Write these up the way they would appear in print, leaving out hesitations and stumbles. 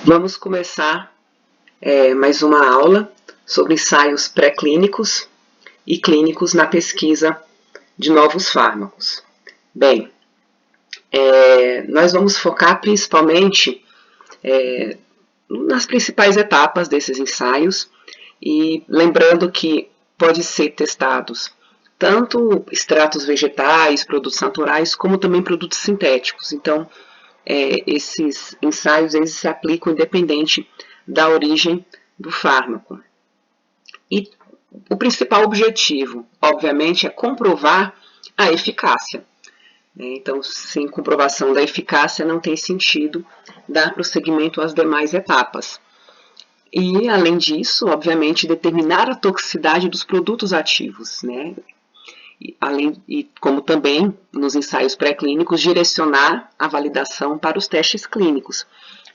Vamos começar mais uma aula sobre ensaios pré-clínicos e clínicos na pesquisa de novos fármacos. Bem, nós vamos focar principalmente nas principais etapas desses ensaios e lembrando que pode ser testados tanto extratos vegetais, produtos naturais, como também produtos sintéticos. Então, esses ensaios eles se aplicam independente da origem do fármaco. E o principal objetivo, obviamente, é comprovar a eficácia. Então, sem comprovação da eficácia, não tem sentido dar prosseguimento às demais etapas. E, além disso, obviamente, determinar a toxicidade dos produtos ativos, né? Como também, nos ensaios pré-clínicos, direcionar a validação para os testes clínicos.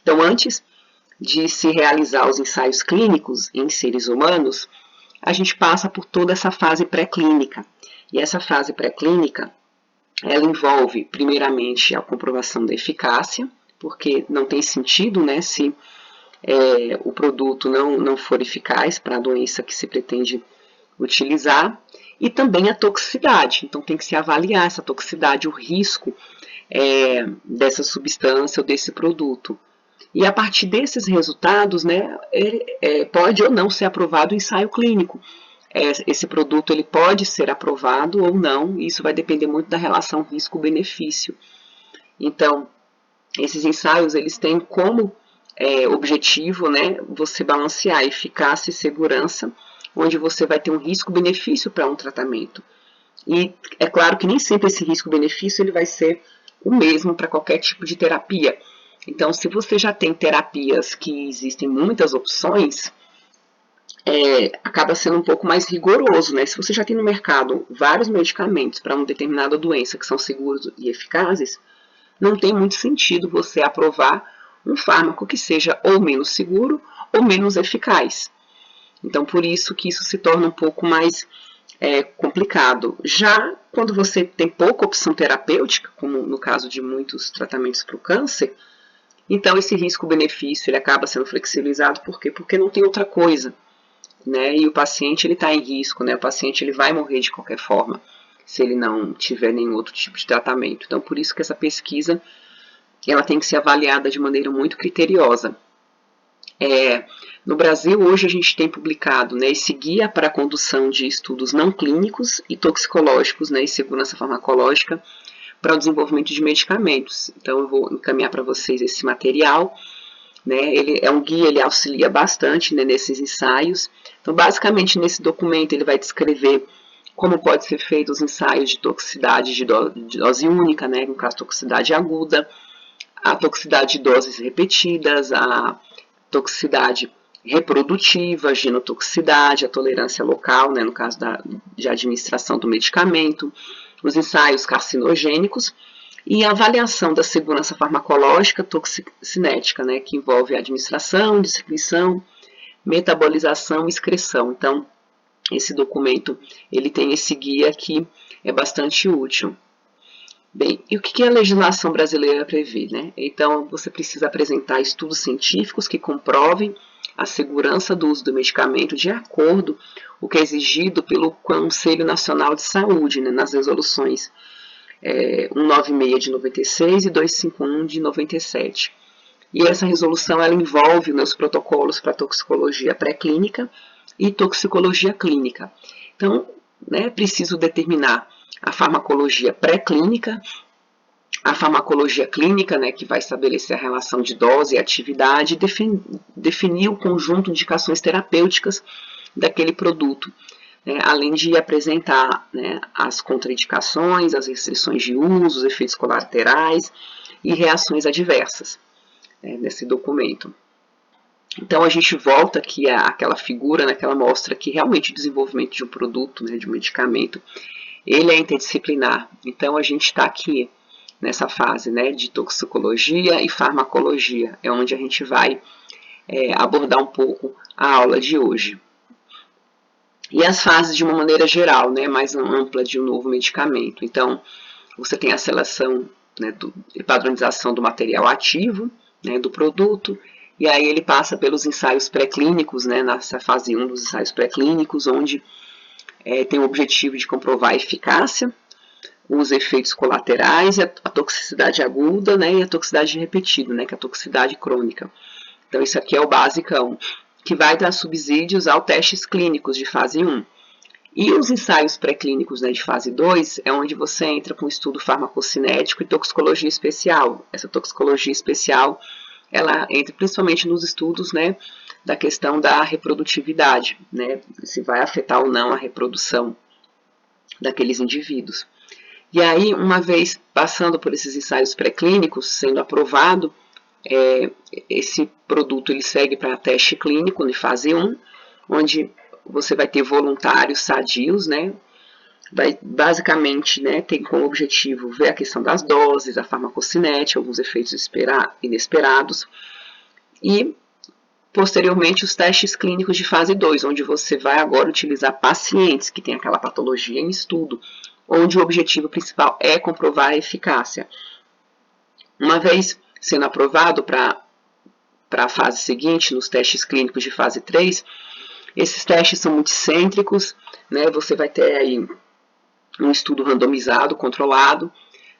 Então, antes de se realizar os ensaios clínicos em seres humanos, a gente passa por toda essa fase pré-clínica. E essa fase pré-clínica, ela envolve, primeiramente, a comprovação da eficácia, porque não tem sentido, né, se o produto não for eficaz para a doença que se pretende utilizar, e também a toxicidade. Então, tem que se avaliar essa toxicidade, o risco dessa substância ou desse produto. E a partir desses resultados, né, pode ou não ser aprovado o ensaio clínico. Esse produto ele pode ser aprovado ou não, e isso vai depender muito da relação risco-benefício. Então, esses ensaios eles têm como objetivo, né, você balancear eficácia e segurança, onde você vai ter um risco-benefício para um tratamento. E é claro que nem sempre esse risco-benefício ele vai ser o mesmo para qualquer tipo de terapia. Então, se você já tem terapias que existem muitas opções, acaba sendo um pouco mais rigoroso, né? Se você já tem no mercado vários medicamentos para uma determinada doença que são seguros e eficazes, não tem muito sentido você aprovar um fármaco que seja ou menos seguro ou menos eficaz. Então, por isso que isso se torna um pouco mais complicado. Já quando você tem pouca opção terapêutica, como no caso de muitos tratamentos para o câncer, então esse risco-benefício ele acaba sendo flexibilizado. Por quê? Porque não tem outra coisa, né? E o paciente ele está em risco, né? O paciente ele vai morrer de qualquer forma se ele não tiver nenhum outro tipo de tratamento. Então, por isso que essa pesquisa ela tem que ser avaliada de maneira muito criteriosa. No Brasil, hoje a gente tem publicado, né, esse guia para a condução de estudos não clínicos e toxicológicos, né, e segurança farmacológica para o desenvolvimento de medicamentos. Então, eu vou encaminhar para vocês esse material. Né, ele é um guia, ele auxilia bastante, né, nesses ensaios. Então, basicamente, nesse documento, ele vai descrever como pode ser feito os ensaios de toxicidade de dose única, né, no caso, toxicidade aguda, a toxicidade de doses repetidas, a toxicidade reprodutiva, genotoxicidade, a tolerância local, né, no caso de administração do medicamento, os ensaios carcinogênicos e a avaliação da segurança farmacológica toxicinética, né, que envolve a administração, distribuição, metabolização e excreção. Então, esse documento ele tem esse guia que é bastante útil. Bem, e o que a legislação brasileira prevê, né? Então, você precisa apresentar estudos científicos que comprovem a segurança do uso do medicamento de acordo com o que é exigido pelo Conselho Nacional de Saúde, né, nas resoluções 196 de 96 e 251 de 97. E essa resolução ela envolve, né, os protocolos para toxicologia pré-clínica e toxicologia clínica. Então, né, preciso determinar a farmacologia pré-clínica, a farmacologia clínica, né, que vai estabelecer a relação de dose e atividade, definir o conjunto de indicações terapêuticas daquele produto, né, além de apresentar, né, as contraindicações, as restrições de uso, os efeitos colaterais e reações adversas, né, nesse documento. Então, a gente volta aqui àquela figura, né, que ela mostra que realmente o desenvolvimento de um produto, né, de um medicamento, ele é interdisciplinar. Então, a gente está aqui nessa fase, né, de toxicologia e farmacologia, é onde a gente vai abordar um pouco a aula de hoje. E as fases de uma maneira geral, né, mais ampla de um novo medicamento. Então, você tem a seleção, né, e padronização do material ativo, né, do produto, E aí ele passa pelos ensaios pré-clínicos, né, nessa fase 1 dos ensaios pré-clínicos, onde tem o objetivo de comprovar a eficácia, os efeitos colaterais, a toxicidade aguda, né, e a toxicidade repetida, né, que é a toxicidade crônica. Então isso aqui é o basicão, que vai dar subsídios aos testes clínicos de fase 1. E os ensaios pré-clínicos, né, de fase 2 é onde você entra com estudo farmacocinético e toxicologia especial. Essa toxicologia especial, ela entra principalmente nos estudos, né, da questão da reprodutividade, né, se vai afetar ou não a reprodução daqueles indivíduos. E aí, uma vez passando por esses ensaios pré-clínicos, sendo aprovado, esse produto ele segue para teste clínico em fase 1, onde você vai ter voluntários sadios, né? Vai basicamente, né, tem como objetivo ver a questão das doses, a farmacocinética, alguns efeitos inesperados, e posteriormente os testes clínicos de fase 2, onde você vai agora utilizar pacientes que têm aquela patologia em estudo, onde o objetivo principal é comprovar a eficácia. Uma vez sendo aprovado para a fase seguinte, nos testes clínicos de fase 3, esses testes são multicêntricos, né? Você vai ter aí um estudo randomizado, controlado,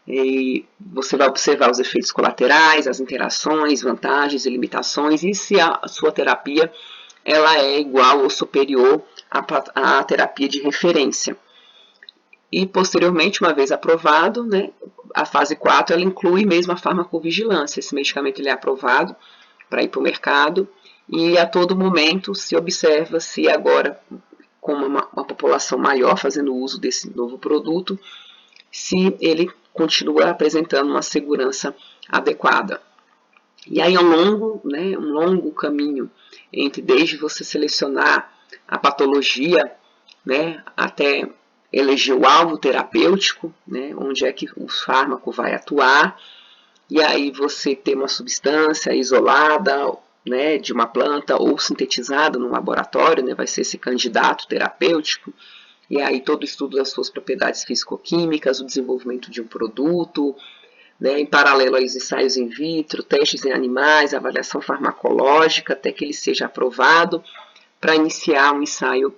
e você vai observar os efeitos colaterais, as interações, vantagens e limitações, e se a sua terapia ela é igual ou superior à terapia de referência. E posteriormente, uma vez aprovado, né, a fase 4 ela inclui mesmo a farmacovigilância. Esse medicamento ele é aprovado para ir para o mercado e a todo momento se observa se agora, com uma população maior fazendo uso desse novo produto, se ele continua apresentando uma segurança adequada. E aí é um longo caminho entre desde você selecionar a patologia, né, até eleger o alvo terapêutico, né, onde é que o fármaco vai atuar, e aí você ter uma substância isolada, né, de uma planta ou sintetizada no laboratório, né, vai ser esse candidato terapêutico, e aí todo o estudo das suas propriedades físico-químicas, o desenvolvimento de um produto, né, em paralelo aos ensaios in vitro, testes em animais, avaliação farmacológica, até que ele seja aprovado para iniciar um ensaio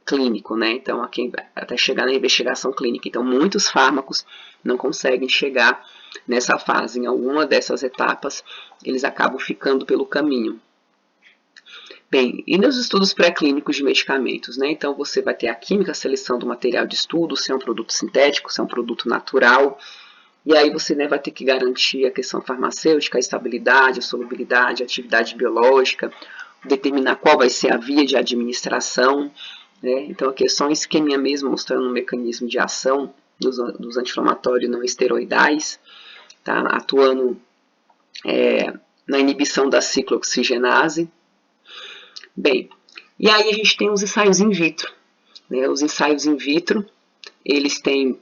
clínico, né? Então, aqui, até chegar na investigação clínica. Então, muitos fármacos não conseguem chegar nessa fase. Em alguma dessas etapas, eles acabam ficando pelo caminho. Bem, e nos estudos pré-clínicos de medicamentos, né? Então, você vai ter a química, a seleção do material de estudo, se é um produto sintético, se é um produto natural. E aí você, né, vai ter que garantir a questão farmacêutica, a estabilidade, a solubilidade, a atividade biológica, determinar qual vai ser a via de administração, né? Então aqui é só um esqueminha mesmo mostrando o mecanismo de ação dos anti-inflamatórios não esteroidais, tá? Atuando na inibição da ciclooxigenase. Bem, e aí a gente tem os ensaios in vitro, né? Os ensaios in vitro, eles têm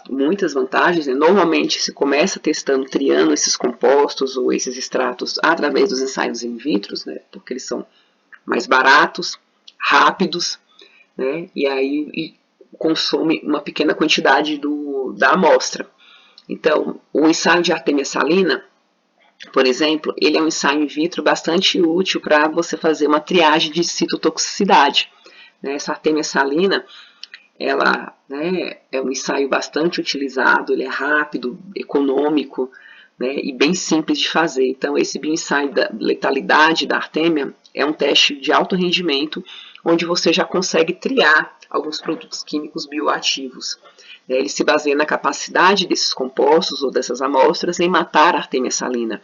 muitas vantagens, né? Normalmente se começa testando, triando esses compostos ou esses extratos através dos ensaios in vitro, né? Porque eles são mais baratos, rápidos, né? E aí consome uma pequena quantidade da amostra. Então, o ensaio de artémia salina, por exemplo, ele é um ensaio in vitro bastante útil para você fazer uma triagem de citotoxicidade. Né? Essa artémia salina, ela, né, é um ensaio bastante utilizado, ele é rápido, econômico, né, e bem simples de fazer. Então, esse bioensaio da letalidade da artémia é um teste de alto rendimento, onde você já consegue triar alguns produtos químicos bioativos. Ele se baseia na capacidade desses compostos ou dessas amostras em matar a artémia salina.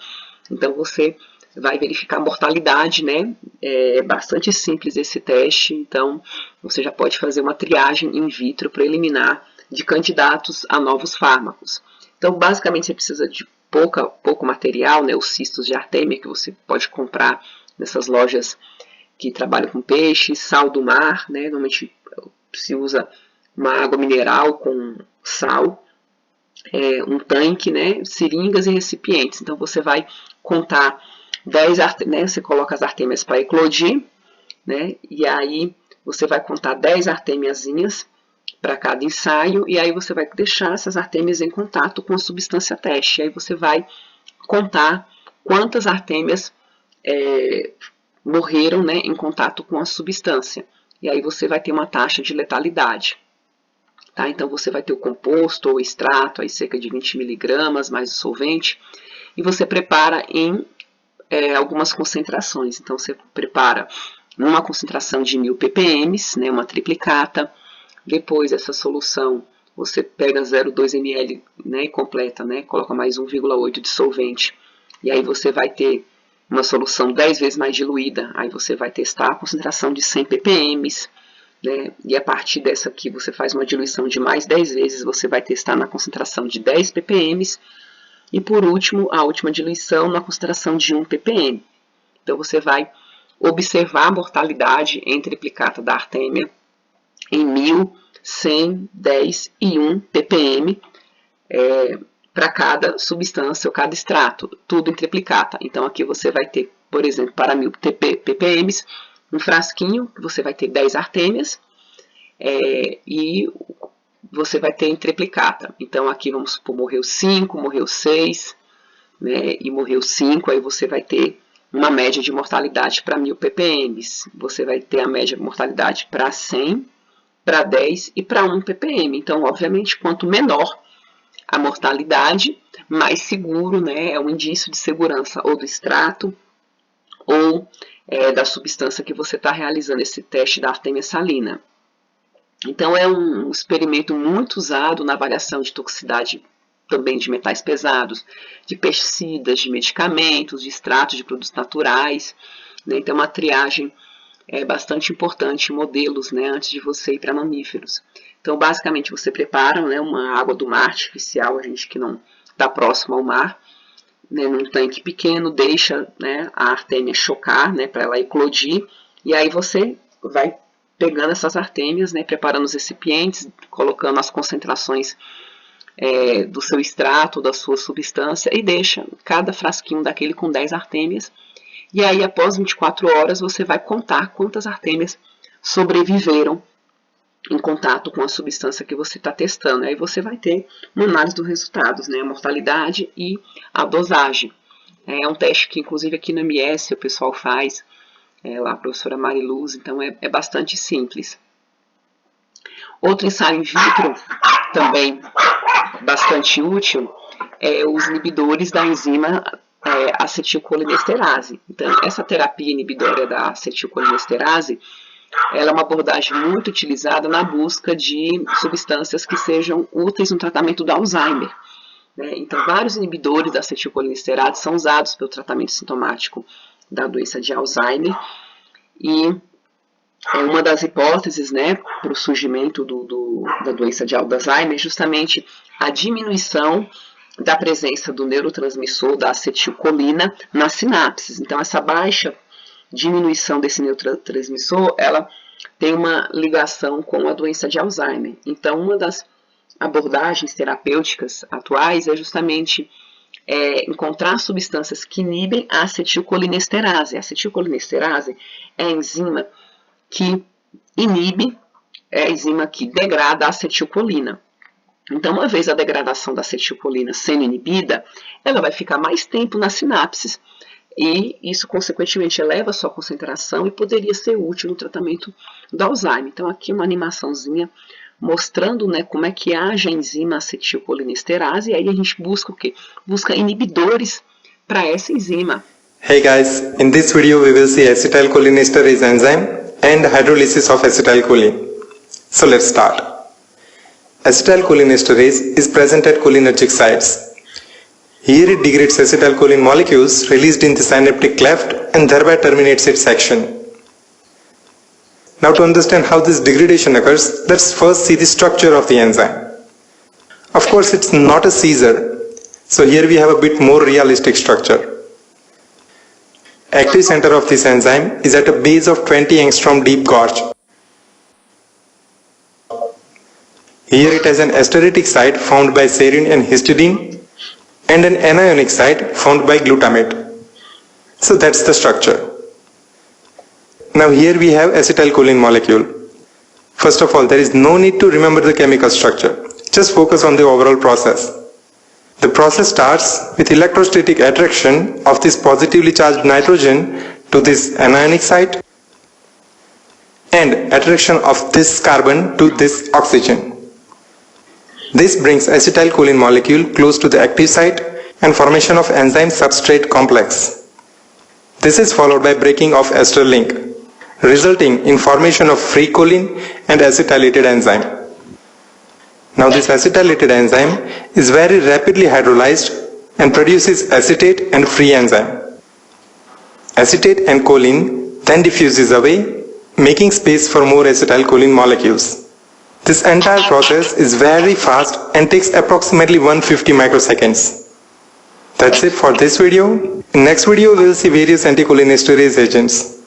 Então, você vai verificar a mortalidade, né? É bastante simples esse teste, então você já pode fazer uma triagem in vitro preliminar de candidatos a novos fármacos. Então, basicamente, você precisa de pouco material, né? Os cistos de artémia que você pode comprar nessas lojas que trabalham com peixe, sal do mar, né? Normalmente se usa uma água mineral com sal, um tanque, né? Seringas e recipientes. Então, você vai contar 10 artêmias, né? Você coloca as artêmias para eclodir, né? E aí você vai contar 10 artêmiazinhas para cada ensaio, e aí você vai deixar essas artêmias em contato com a substância teste. E aí você vai contar quantas artêmias morreram, né, em contato com a substância. E aí você vai ter uma taxa de letalidade. Tá? Então você vai ter o composto ou extrato, aí cerca de 20 miligramas, mais o solvente, e você prepara em algumas concentrações. Então você prepara numa concentração de 1000 ppm, né, uma triplicata. Depois essa solução você pega 0,2 ml, né, e completa, né, coloca mais 1,8 de solvente. E aí você vai ter uma solução 10 vezes mais diluída. Aí você vai testar a concentração de 100 ppm, né, e a partir dessa aqui você faz uma diluição de mais 10 vezes, você vai testar na concentração de 10 ppm. E por último, a última diluição na concentração de 1 ppm. Então você vai observar a mortalidade em triplicata da artêmia em 1000, 100, 10 e 1 ppm para cada substância ou cada extrato, tudo em triplicata. Então aqui você vai ter, por exemplo, para 1000 ppm, um frasquinho que você vai ter 10 artêmias e você vai ter em triplicata. Então aqui vamos supor, morreu 5, morreu 6, né, e morreu 5, aí você vai ter uma média de mortalidade para 1000 ppm. Você vai ter a média de mortalidade para 100, para 10 e para 1 ppm. Então, obviamente, quanto menor a mortalidade, mais seguro, né, é um indício de segurança ou do extrato ou da substância que você está realizando esse teste da artêmia salina. Então, é um experimento muito usado na avaliação de toxicidade também de metais pesados, de pesticidas, de medicamentos, de extratos de produtos naturais, né? Então, uma triagem bastante importante em modelos, né, antes de você ir para mamíferos. Então, basicamente, você prepara, né, uma água do mar artificial, a gente que não está próximo ao mar, né, num tanque pequeno, deixa, né, a artêmia chocar, né, para ela eclodir, e aí você vai pegando essas artêmias, né, preparando os recipientes, colocando as concentrações do seu extrato, da sua substância, e deixa cada frasquinho daquele com 10 artêmias. E aí, após 24 horas, você vai contar quantas artêmias sobreviveram em contato com a substância que você está testando. Aí você vai ter uma análise dos resultados, né, a mortalidade e a dosagem. É um teste que, inclusive, aqui no MS o pessoal faz, lá a professora Mariluz, então é bastante simples. Outro ensaio in vitro, também bastante útil, é os inibidores da enzima acetilcolinesterase. Então, essa terapia inibitória da acetilcolinesterase, ela é uma abordagem muito utilizada na busca de substâncias que sejam úteis no tratamento do Alzheimer, né? Então, vários inibidores da acetilcolinesterase são usados pelo tratamento sintomático da doença de Alzheimer, e uma das hipóteses, né, para o surgimento da doença de Alzheimer é justamente a diminuição da presença do neurotransmissor da acetilcolina nas sinapses. Então, essa baixa diminuição desse neurotransmissor, ela tem uma ligação com a doença de Alzheimer. Então, uma das abordagens terapêuticas atuais é justamente encontrar substâncias que inibem a acetilcolinesterase. A acetilcolinesterase é a enzima que inibe, é a enzima que degrada a acetilcolina. Então, uma vez a degradação da acetilcolina sendo inibida, ela vai ficar mais tempo nas sinapses e isso, consequentemente, eleva a sua concentração e poderia ser útil no tratamento do Alzheimer. Então, aqui uma animaçãozinha mostrando, né, como é que age a enzima acetilcolinesterase, e aí a gente busca o quê? Busca inibidores para essa enzima. Hey guys, in this video we will see acetylcholinesterase enzyme and hydrolysis of acetylcholine. So let's start. Acetylcholinesterase is present at cholinergic sites. Here it degrades acetylcholine molecules released in the synaptic cleft and thereby terminates its action. Now to understand how this degradation occurs, let's first see the structure of the enzyme. Of course it's not a seizure, so here we have a bit more realistic structure. Active center of this enzyme is at a base of 20 angstrom deep gorge. Here it has an esteritic site formed by serine and histidine and an anionic site formed by glutamate. So that's the structure. Now here we have acetylcholine molecule. First of all, there is no need to remember the chemical structure. Just focus on the overall process. The process starts with electrostatic attraction of this positively charged nitrogen to this anionic site and attraction of this carbon to this oxygen. This brings acetylcholine molecule close to the active site and formation of enzyme substrate complex. This is followed by breaking of ester link, resulting in formation of free choline and acetylated enzyme. Now this acetylated enzyme is very rapidly hydrolyzed and produces acetate and free enzyme. Acetate and choline then diffuses away, making space for more acetylcholine molecules. This entire process is very fast and takes approximately 150 microseconds. That's it for this video. In next video, we will see various anticholinesterase agents.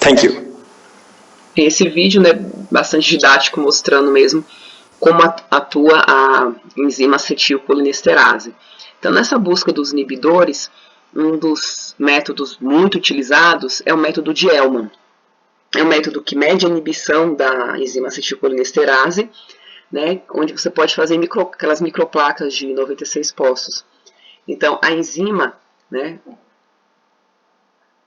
Thank you. Esse vídeo é bastante didático, mostrando mesmo como atua a enzima acetilcolinesterase. Então, nessa busca dos inibidores, um dos métodos muito utilizados é o método de Elman. É um método que mede a inibição da enzima acetilcolinesterase, né, onde você pode fazer aquelas microplacas de 96 postos. Então, a enzima, né,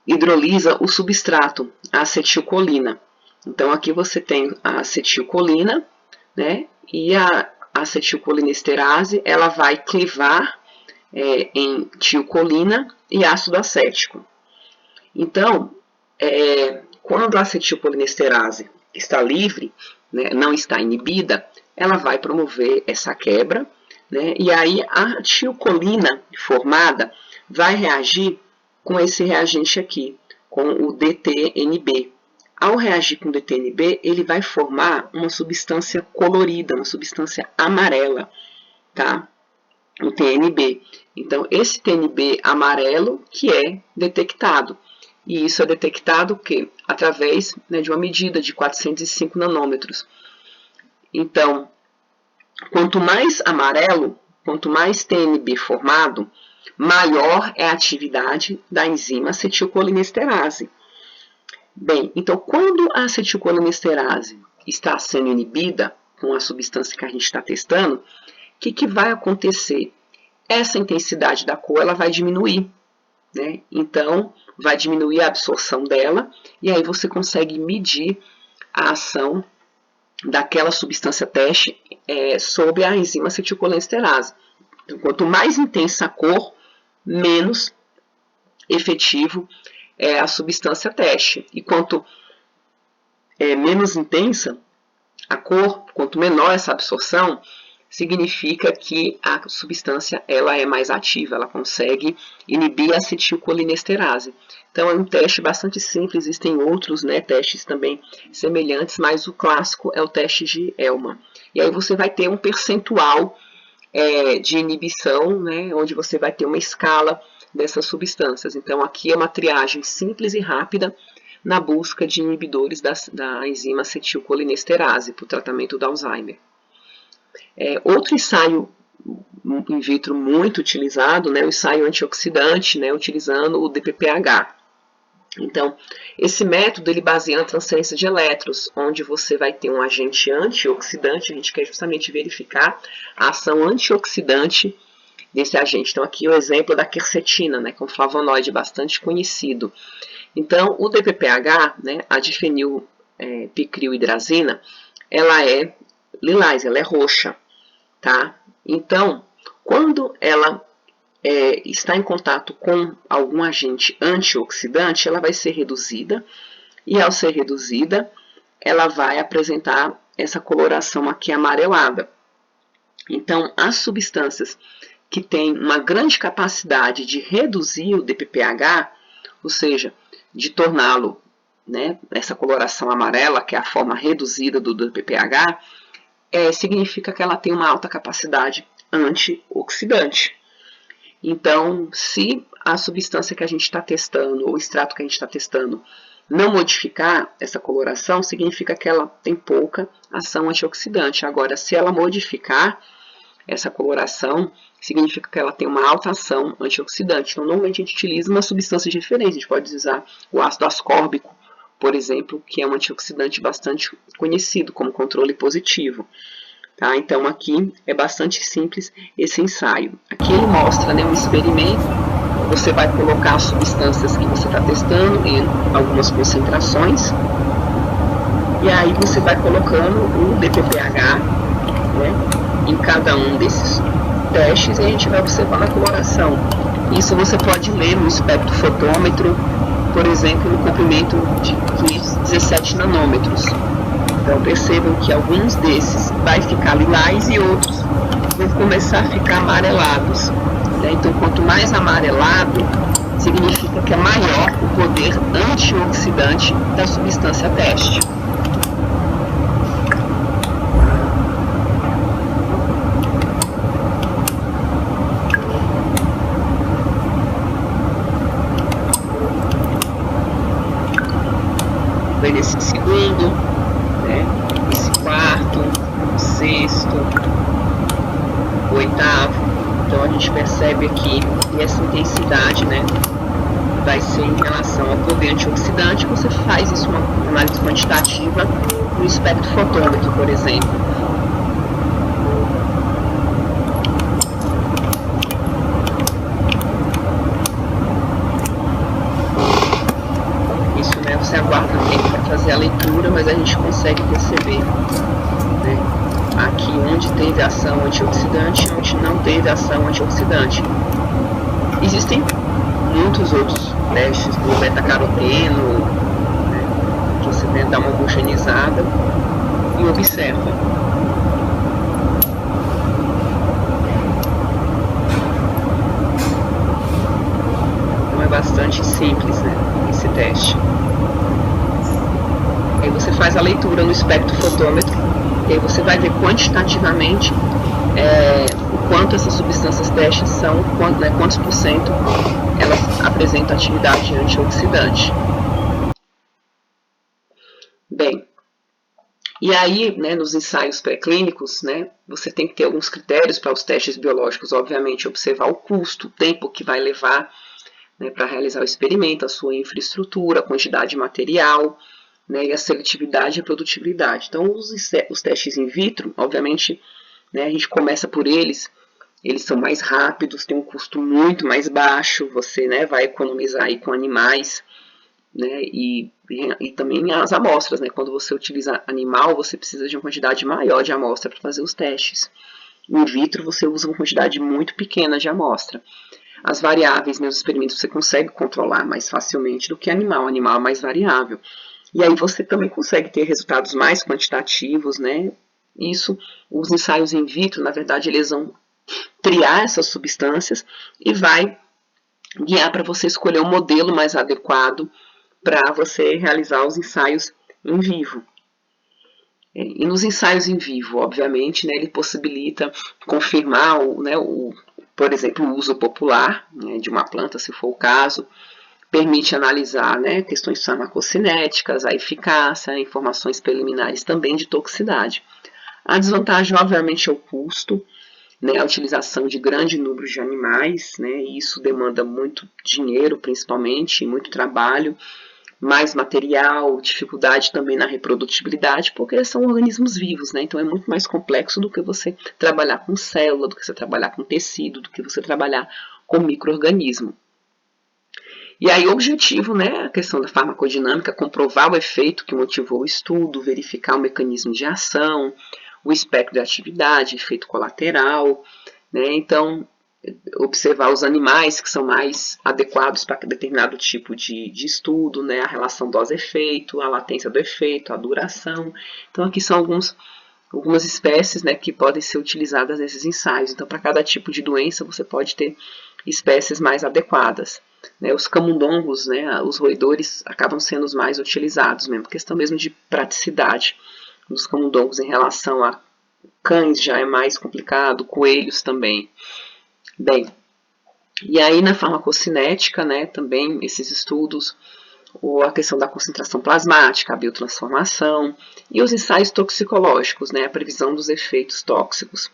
hidrolisa o substrato, a acetilcolina. Então, aqui você tem a acetilcolina, né, e a acetilcolinesterase, ela vai clivar em tilcolina e ácido acético. Então, quando a acetilcolinesterase está livre, né, não está inibida, ela vai promover essa quebra, né, e aí a tilcolina formada vai reagir com esse reagente aqui, com o DTNB. Ao reagir com o DTNB, ele vai formar uma substância colorida, uma substância amarela, tá? O TNB. Então, esse TNB amarelo que é detectado. E isso é detectado que através, né, de uma medida de 405 nanômetros. Então, quanto mais amarelo, quanto mais TNB formado, maior é a atividade da enzima acetilcolinesterase. Bem, então quando a acetilcolinesterase está sendo inibida com a substância que a gente está testando, o que vai acontecer? Essa intensidade da cor ela vai diminuir, né? Então, vai diminuir a absorção dela e aí você consegue medir a ação daquela substância teste sobre a enzima acetilcolinesterase. Então, quanto mais intensa a cor, menos efetivo é a substância teste. E quanto menos intensa a cor, quanto menor essa absorção, significa que a substância ela é mais ativa, ela consegue inibir a acetilcolinesterase. Então é um teste bastante simples, existem outros, né, testes também semelhantes, mas o clássico é o teste de Elman. E aí você vai ter um percentual de inibição, né, onde você vai ter uma escala dessas substâncias. Então aqui é uma triagem simples e rápida na busca de inibidores da enzima acetilcolinesterase para o tratamento do Alzheimer. Outro ensaio in vitro muito utilizado, né, o ensaio antioxidante, né, utilizando o DPPH. Então, esse método ele baseia na transferência de elétrons, onde você vai ter um agente antioxidante, a gente quer justamente verificar a ação antioxidante desse agente. Então, aqui o exemplo da quercetina, né, que é um flavonoide bastante conhecido. Então, o DPPH, né, a difenilpicrilohidrazina, ela é lilás, ela é roxa, tá? Então, quando ela está em contato com algum agente antioxidante, ela vai ser reduzida, e ao ser reduzida, ela vai apresentar essa coloração aqui amarelada. Então, as substâncias que têm uma grande capacidade de reduzir o DPPH, ou seja, de torná-lo, né, essa coloração amarela, que é a forma reduzida do DPPH, significa que ela tem uma alta capacidade antioxidante. Então, se a substância que a gente está testando, ou o extrato que a gente está testando, não modificar essa coloração, significa que ela tem pouca ação antioxidante. Agora, se ela modificar essa coloração, significa que ela tem uma alta ação antioxidante. Então, normalmente a gente utiliza uma substância diferente. A gente pode usar o ácido ascórbico, por exemplo, que é um antioxidante bastante conhecido como controle positivo. Tá? Então, aqui é bastante simples esse ensaio. Aqui ele mostra, né, um experimento. Você vai colocar as substâncias que você está testando em algumas concentrações. E aí você vai colocando o DPPH, né, em cada um desses testes e a gente vai observando a coloração. Isso você pode ler no espectrofotômetro, por exemplo, no comprimento de 17 nanômetros. Então percebam que alguns desses vai ficar lilás e outros vão começar a ficar amarelados. Né? Então quanto mais amarelado, significa que é maior o poder antioxidante da substância teste. Foi nesse segundo, né, esse quarto, sexto, oitavo. Então a gente percebe aqui que essa intensidade, né, vai ser em relação ao poder antioxidante. Você faz isso uma análise quantitativa no espectrofotômetro, por exemplo. Isso, né, você aguarda um tempo para fazer a leitura, mas a gente consegue perceber, né, aqui onde teve ação antioxidante e onde não teve ação antioxidante. Existem muitos outros testes do beta-caroteno, né, que você tenta dar uma homogeneizada e observa. Então é bastante simples, né, esse teste. Aí você faz a leitura no espectrofotômetro e aí você vai ver quantitativamente o quanto essas substâncias testes são, né, quantos por cento elas apresentam atividade antioxidante. Bem, e aí, né, nos ensaios pré-clínicos, né, você tem que ter alguns critérios para os testes biológicos, obviamente, observar o custo, o tempo que vai levar, né, para realizar o experimento, a sua infraestrutura, a quantidade de material, né, e a seletividade e a produtividade. Então, os testes in vitro, obviamente, né, a gente começa por eles são mais rápidos, têm um custo muito mais baixo, você, né, vai economizar aí com animais, né, e também as amostras, né, quando você utiliza animal, você precisa de uma quantidade maior de amostra para fazer os testes. In vitro, você usa uma quantidade muito pequena de amostra. As variáveis nos experimentos você consegue controlar mais facilmente do que animal. Animal é mais variável. E aí você também consegue ter resultados mais quantitativos, né? Isso, os ensaios in vitro, na verdade, eles vão triar essas substâncias e vai guiar para você escolher o modelo mais adequado para você realizar os ensaios em vivo. E nos ensaios em vivo, obviamente, né, ele possibilita confirmar, por exemplo, o uso popular, né, de uma planta, se for o caso, permite analisar, né, questões farmacocinéticas, a eficácia, informações preliminares também de toxicidade. A desvantagem, obviamente, é o custo, né, a utilização de grande número de animais, né, e isso demanda muito dinheiro, principalmente, muito trabalho, mais material, dificuldade também na reprodutibilidade, porque são organismos vivos, né, então é muito mais complexo do que você trabalhar com célula, do que você trabalhar com tecido, do que você trabalhar com micro-organismo. E aí o objetivo, né, a questão da farmacodinâmica, comprovar o efeito que motivou o estudo, verificar o mecanismo de ação, o espectro de atividade, efeito colateral, né, então observar os animais que são mais adequados para determinado tipo de estudo, né, a relação dose-efeito, a latência do efeito, a duração. Então aqui são algumas espécies, né, que podem ser utilizadas nesses ensaios. Então para cada tipo de doença você pode ter espécies mais adequadas. Né, os camundongos, né, os roedores acabam sendo os mais utilizados mesmo, questão mesmo de praticidade. Os camundongos em relação a cães já é mais complicado, coelhos também. Bem, e aí na farmacocinética, né, também esses estudos, ou a questão da concentração plasmática, a biotransformação, e os ensaios toxicológicos, né, a previsão dos efeitos tóxicos.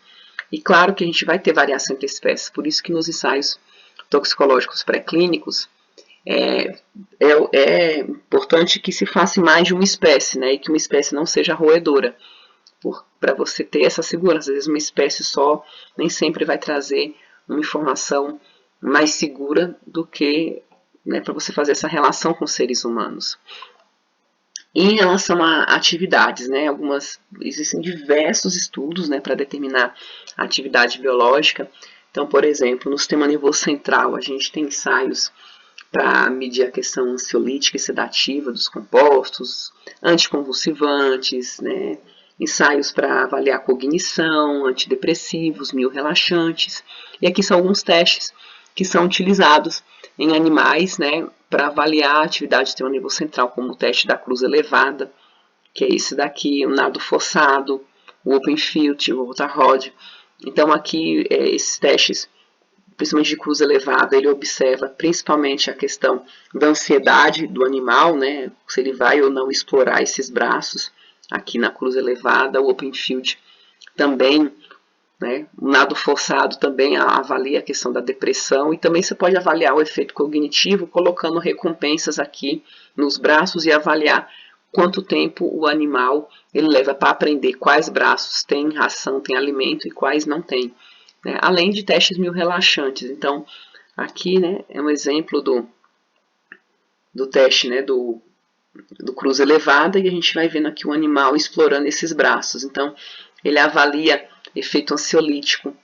E claro que a gente vai ter variação entre espécies, por isso que nos ensaios toxicológicos pré-clínicos é importante que se faça mais de uma espécie, né, e que uma espécie não seja roedora, para você ter essa segurança. Às vezes uma espécie só nem sempre vai trazer uma informação mais segura do que, né, para você fazer essa relação com seres humanos. E em relação a atividades, né, existem diversos estudos, né, para determinar a atividade biológica. Então, por exemplo, no sistema nervoso central, a gente tem ensaios para medir a questão ansiolítica e sedativa dos compostos, anticonvulsivantes, né, ensaios para avaliar a cognição, antidepressivos, miorrelaxantes. E aqui são alguns testes que são utilizados em animais, né, para avaliar a atividade do sistema nervoso central, como o teste da cruz elevada, que é esse daqui, o nado forçado, o open field, o Rotharod. Então aqui esses testes, principalmente de cruz elevada, ele observa principalmente a questão da ansiedade do animal, né, se ele vai ou não explorar esses braços aqui na cruz elevada. O open field também, né, o nado forçado também avalia a questão da depressão, e também você pode avaliar o efeito cognitivo colocando recompensas aqui nos braços e avaliar quanto tempo o animal ele leva para aprender quais braços tem ração, tem alimento e quais não tem. Né? Além de testes miorrelaxantes. Então, aqui, né, é um exemplo do teste, né, do cruz elevada, e a gente vai vendo aqui o animal explorando esses braços. Então, ele avalia efeito ansiolítico,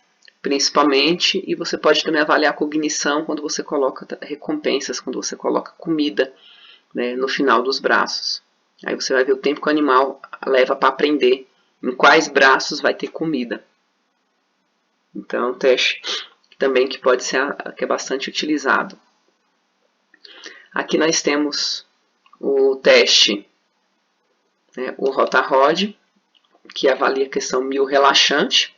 principalmente, e você pode também avaliar a cognição quando você coloca recompensas, quando você coloca comida, né, no final dos braços. Aí você vai ver o tempo que o animal leva para aprender em quais braços vai ter comida. Então, é um teste também que pode ser, que é bastante utilizado. Aqui nós temos o teste, né, o Rotharod, que avalia a questão miorrelaxante.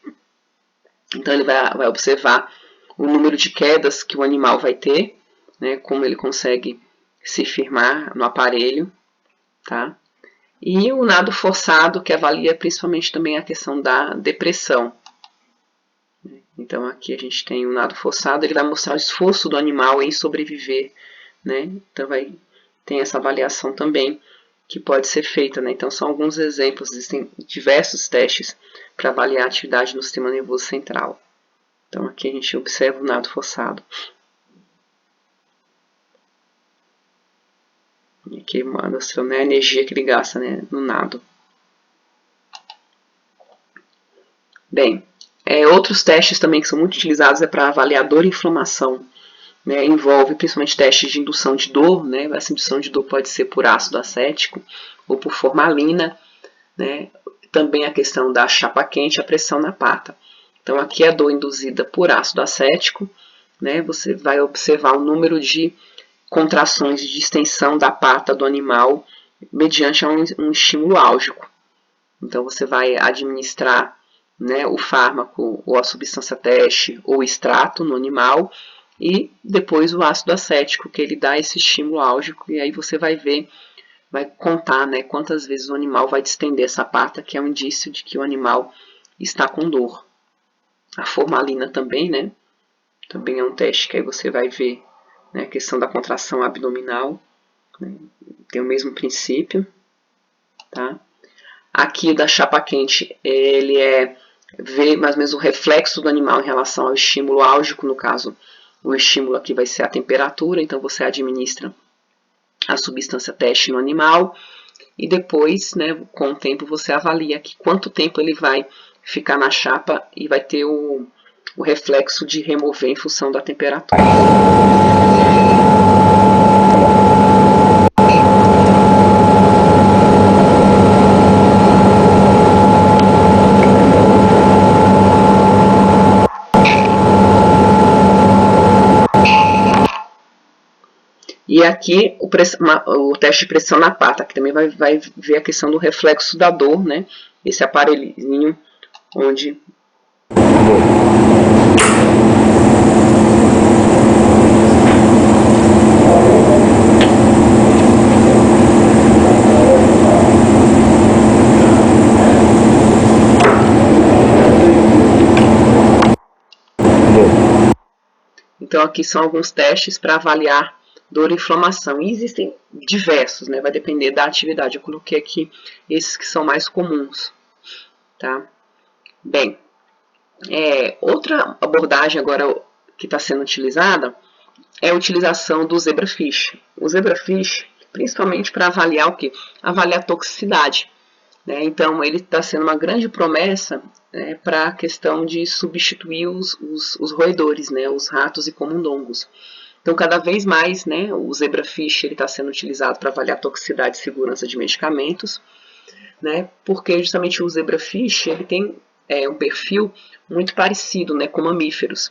Então ele vai observar o número de quedas que o animal vai ter, né, como ele consegue se firmar no aparelho, tá? E o nado forçado, que avalia principalmente também a questão da depressão. Então aqui a gente tem o nado forçado, ele vai mostrar o esforço do animal em sobreviver, né? Então tem essa avaliação também que pode ser feita, né? Então são alguns exemplos, existem diversos testes para avaliar a atividade no sistema nervoso central. Então aqui a gente observa o nado forçado. E aqui mostra, né, a energia que ele gasta, né, no nado. Bem, outros testes também que são muito utilizados para avaliar dor e inflamação. Né, envolve principalmente testes de indução de dor, né, essa indução de dor pode ser por ácido acético ou por formalina, né, também a questão da chapa quente, a pressão na pata. Então aqui a dor induzida por ácido acético, né, você vai observar o número de contrações de extensão da pata do animal mediante um estímulo álgico. Então você vai administrar, né, o fármaco ou a substância teste ou extrato no animal, e depois o ácido acético, que ele dá esse estímulo álgico, e aí você vai ver, vai contar, né, quantas vezes o animal vai distender essa pata, que é um indício de que o animal está com dor. A formalina também, né, também é um teste que aí você vai ver, né, a questão da contração abdominal, né, tem o mesmo princípio, tá? Aqui o da chapa quente, ele ver mais ou menos o reflexo do animal em relação ao estímulo álgico, no caso, o estímulo aqui vai ser a temperatura, então você administra a substância teste no animal e depois, né, com o tempo, você avalia aqui quanto tempo ele vai ficar na chapa e vai ter o reflexo de remover em função da temperatura. E aqui o teste de pressão na pata, que também vai ver a questão do reflexo da dor, né? Esse aparelhinho onde... Então aqui são alguns testes para avaliar dor e inflamação. E existem diversos, né? Vai depender da atividade. Eu coloquei aqui esses que são mais comuns. tá? Bem, outra abordagem agora que está sendo utilizada é a utilização do zebrafish. O zebrafish, principalmente para avaliar o quê? Avaliar a toxicidade. Né? Então, ele está sendo uma grande promessa para a questão de substituir os roedores, né? Os ratos e camundongos. Então, cada vez mais, né, o zebrafish está sendo utilizado para avaliar a toxicidade e segurança de medicamentos, né? Porque justamente o zebrafish ele tem um perfil muito parecido, né, com mamíferos.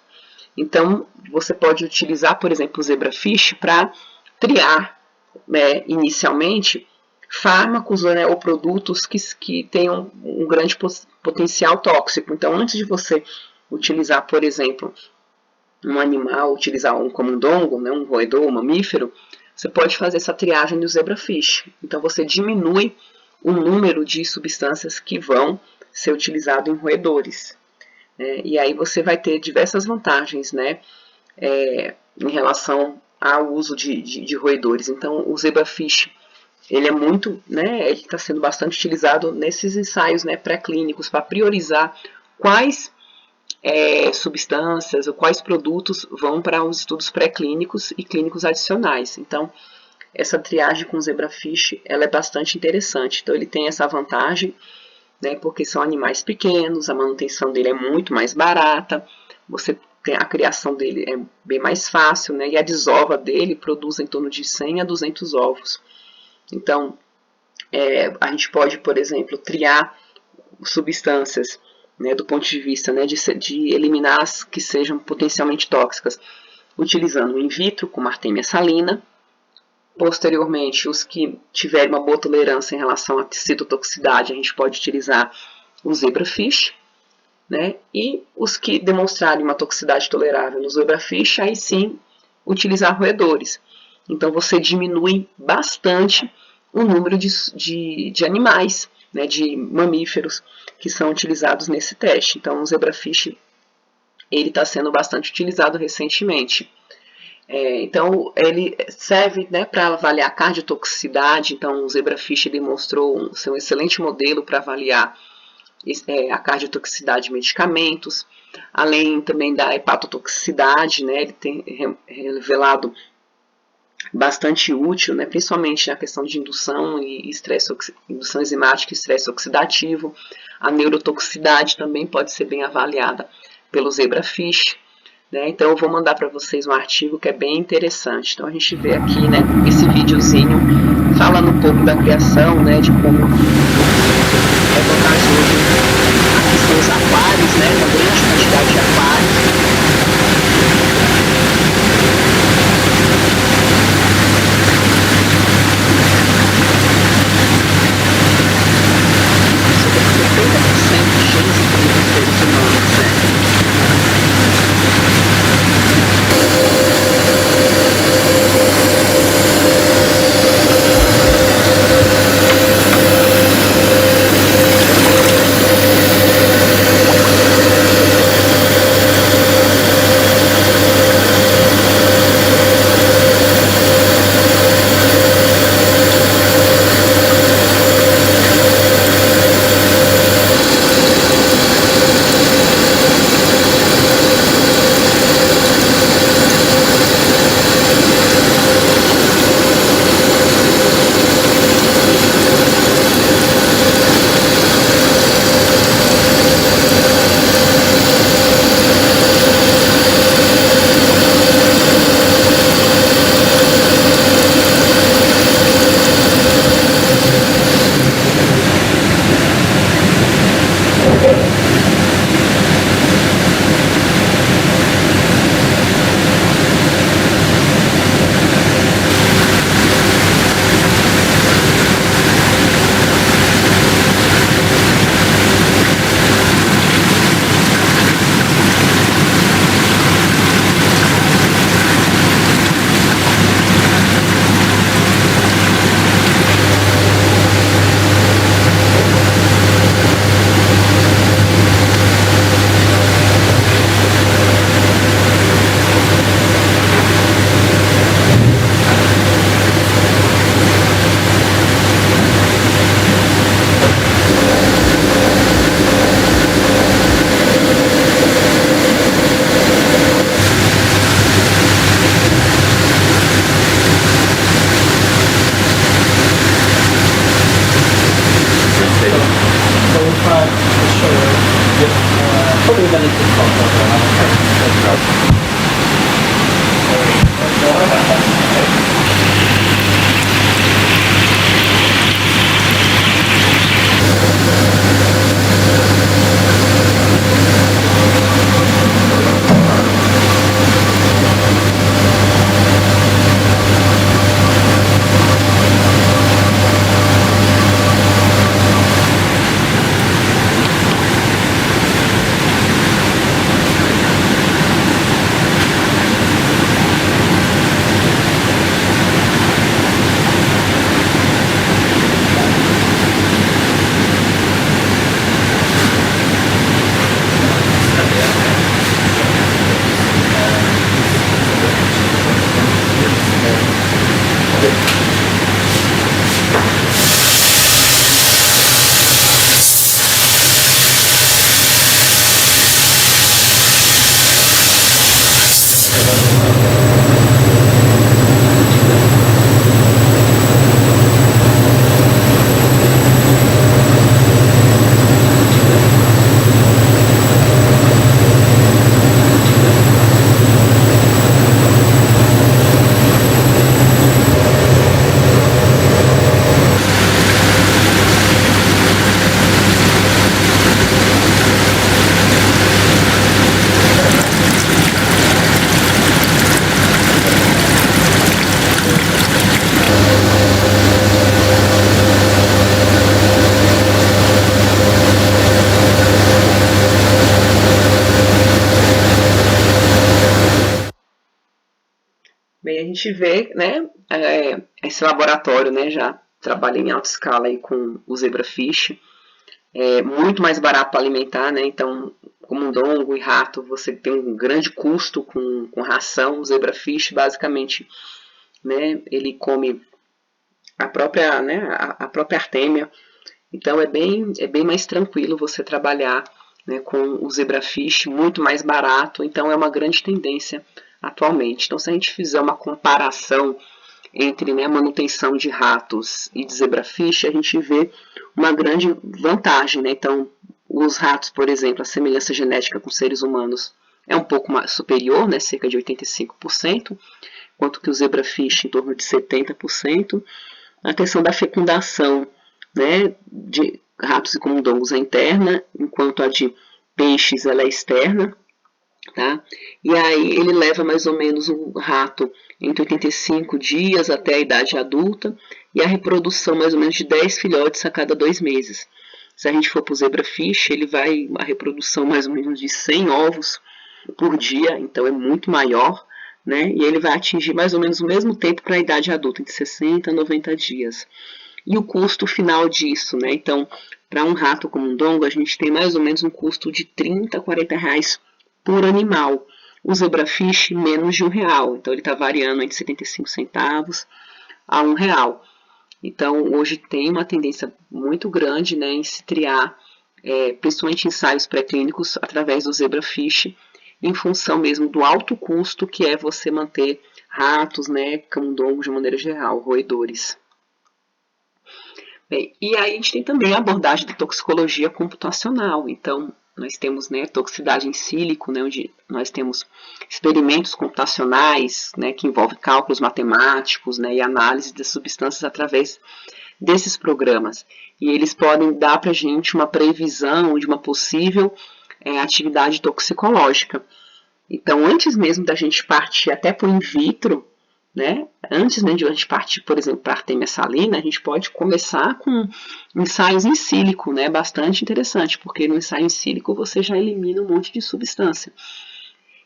Então, você pode utilizar, por exemplo, o zebrafish para triar, né, inicialmente, fármacos, né, ou produtos que tenham um grande potencial tóxico. Então, antes de você utilizar, por exemplo, um animal, utilizar um camundongo, né, um roedor, um mamífero, você pode fazer essa triagem do zebrafish. Então, você diminui o número de substâncias que vão ser utilizadas em roedores. E aí você vai ter diversas vantagens, né, em relação ao uso de roedores. Então, o zebrafish, ele é muito, né, ele está sendo bastante utilizado nesses ensaios, né, pré-clínicos para priorizar quais substâncias ou quais produtos vão para os estudos pré-clínicos e clínicos adicionais. Então, essa triagem com o zebrafish, ela é bastante interessante. Então, ele tem essa vantagem, né, porque são animais pequenos, a manutenção dele é muito mais barata, a criação dele é bem mais fácil, né, e a desova dele produz em torno de 100 a 200 ovos. Então, a gente pode, por exemplo, triar substâncias, né, do ponto de vista, né, de eliminar as que sejam potencialmente tóxicas, utilizando o in vitro, como Artemia salina. Posteriormente, os que tiverem uma boa tolerância em relação à citotoxicidade, a gente pode utilizar o zebrafish, né? E os que demonstrarem uma toxicidade tolerável no zebrafish, aí sim, utilizar roedores. Então, você diminui bastante o número de animais, né, de mamíferos que são utilizados nesse teste. Então, o zebrafish ele está sendo bastante utilizado recentemente. Então, ele serve, né, para avaliar a cardiotoxicidade. Então, o zebrafish demonstrou ser um excelente modelo para avaliar a cardiotoxicidade de medicamentos, além também da hepatotoxicidade, né, ele tem revelado bastante útil, né, principalmente na questão de indução enzimática e estresse oxidativo. A neurotoxicidade também pode ser bem avaliada pelo zebrafish. Né? Então eu vou mandar para vocês um artigo que é bem interessante. Então a gente vê aqui, né, esse videozinho falando um pouco da criação, né, de como é vantajoso a questão dos aquários, né, uma grande quantidade de aquários. gente vê, né, esse laboratório, né, já trabalha em alta escala aí com o zebrafish, muito mais barato para alimentar, né, então, camundongo e rato, você tem um grande custo com ração. O zebrafish, basicamente, né, ele come a própria, né, a própria artêmia, então é bem mais tranquilo você trabalhar, né, com o zebrafish, muito mais barato, então é uma grande tendência atualmente. Então, se a gente fizer uma comparação entre, né, manutenção de ratos e de zebrafish, a gente vê uma grande vantagem, né? Então, os ratos, por exemplo, a semelhança genética com seres humanos é um pouco mais superior, né, cerca de 85%, enquanto que o zebrafish em torno de 70%. A questão da fecundação, né, de ratos e camundongos é interna, enquanto a de peixes ela é externa. Tá? E aí ele leva mais ou menos o rato entre 85 dias até a idade adulta e a reprodução mais ou menos de 10 filhotes a cada 2 meses. Se a gente for para o zebrafish, ele vai a reprodução mais ou menos de 100 ovos por dia, então é muito maior, né? E ele vai atingir mais ou menos o mesmo tempo para a idade adulta, entre 60 a 90 dias. E o custo final disso, né? Então, para um rato camundongo, a gente tem mais ou menos um custo de 30 a 40 reais por animal. O zebrafish, menos de R$1. Então, ele está variando entre 75 centavos a R$1. Então, hoje tem uma tendência muito grande, né, em se triar, principalmente ensaios pré-clínicos, através do zebrafish, em função mesmo do alto custo que é você manter ratos, né, camundongos de maneira geral, roedores. Bem, e aí a gente tem também a abordagem da toxicologia computacional. Então, nós temos, né, toxicidade em sílico, né, onde nós temos experimentos computacionais, né, que envolvem cálculos matemáticos, né, e análise das substâncias através desses programas. E eles podem dar para a gente uma previsão de uma possível atividade toxicológica. Então, antes mesmo da gente partir até para o in vitro, né? Antes, né, de a gente partir, por exemplo, para a artêmia salina, a gente pode começar com ensaios em sílico, né? Bastante interessante, porque no ensaio em sílico você já elimina um monte de substância.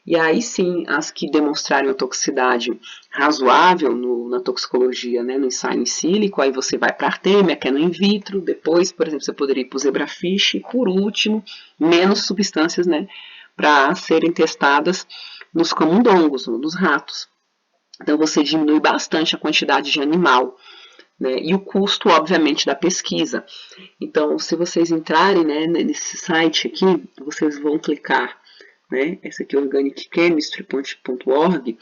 E aí sim, as que demonstrarem a toxicidade razoável na toxicologia, né, no ensaio em sílico, aí você vai para a artêmia, que é no in vitro, depois, por exemplo, você poderia ir para o zebrafish, e por último, menos substâncias, né, para serem testadas nos camundongos, nos ratos. Então, você diminui bastante a quantidade de animal, né, e o custo, obviamente, da pesquisa. Então, se vocês entrarem, né, nesse site aqui, vocês vão clicar, né, esse aqui é organicchemistry.org,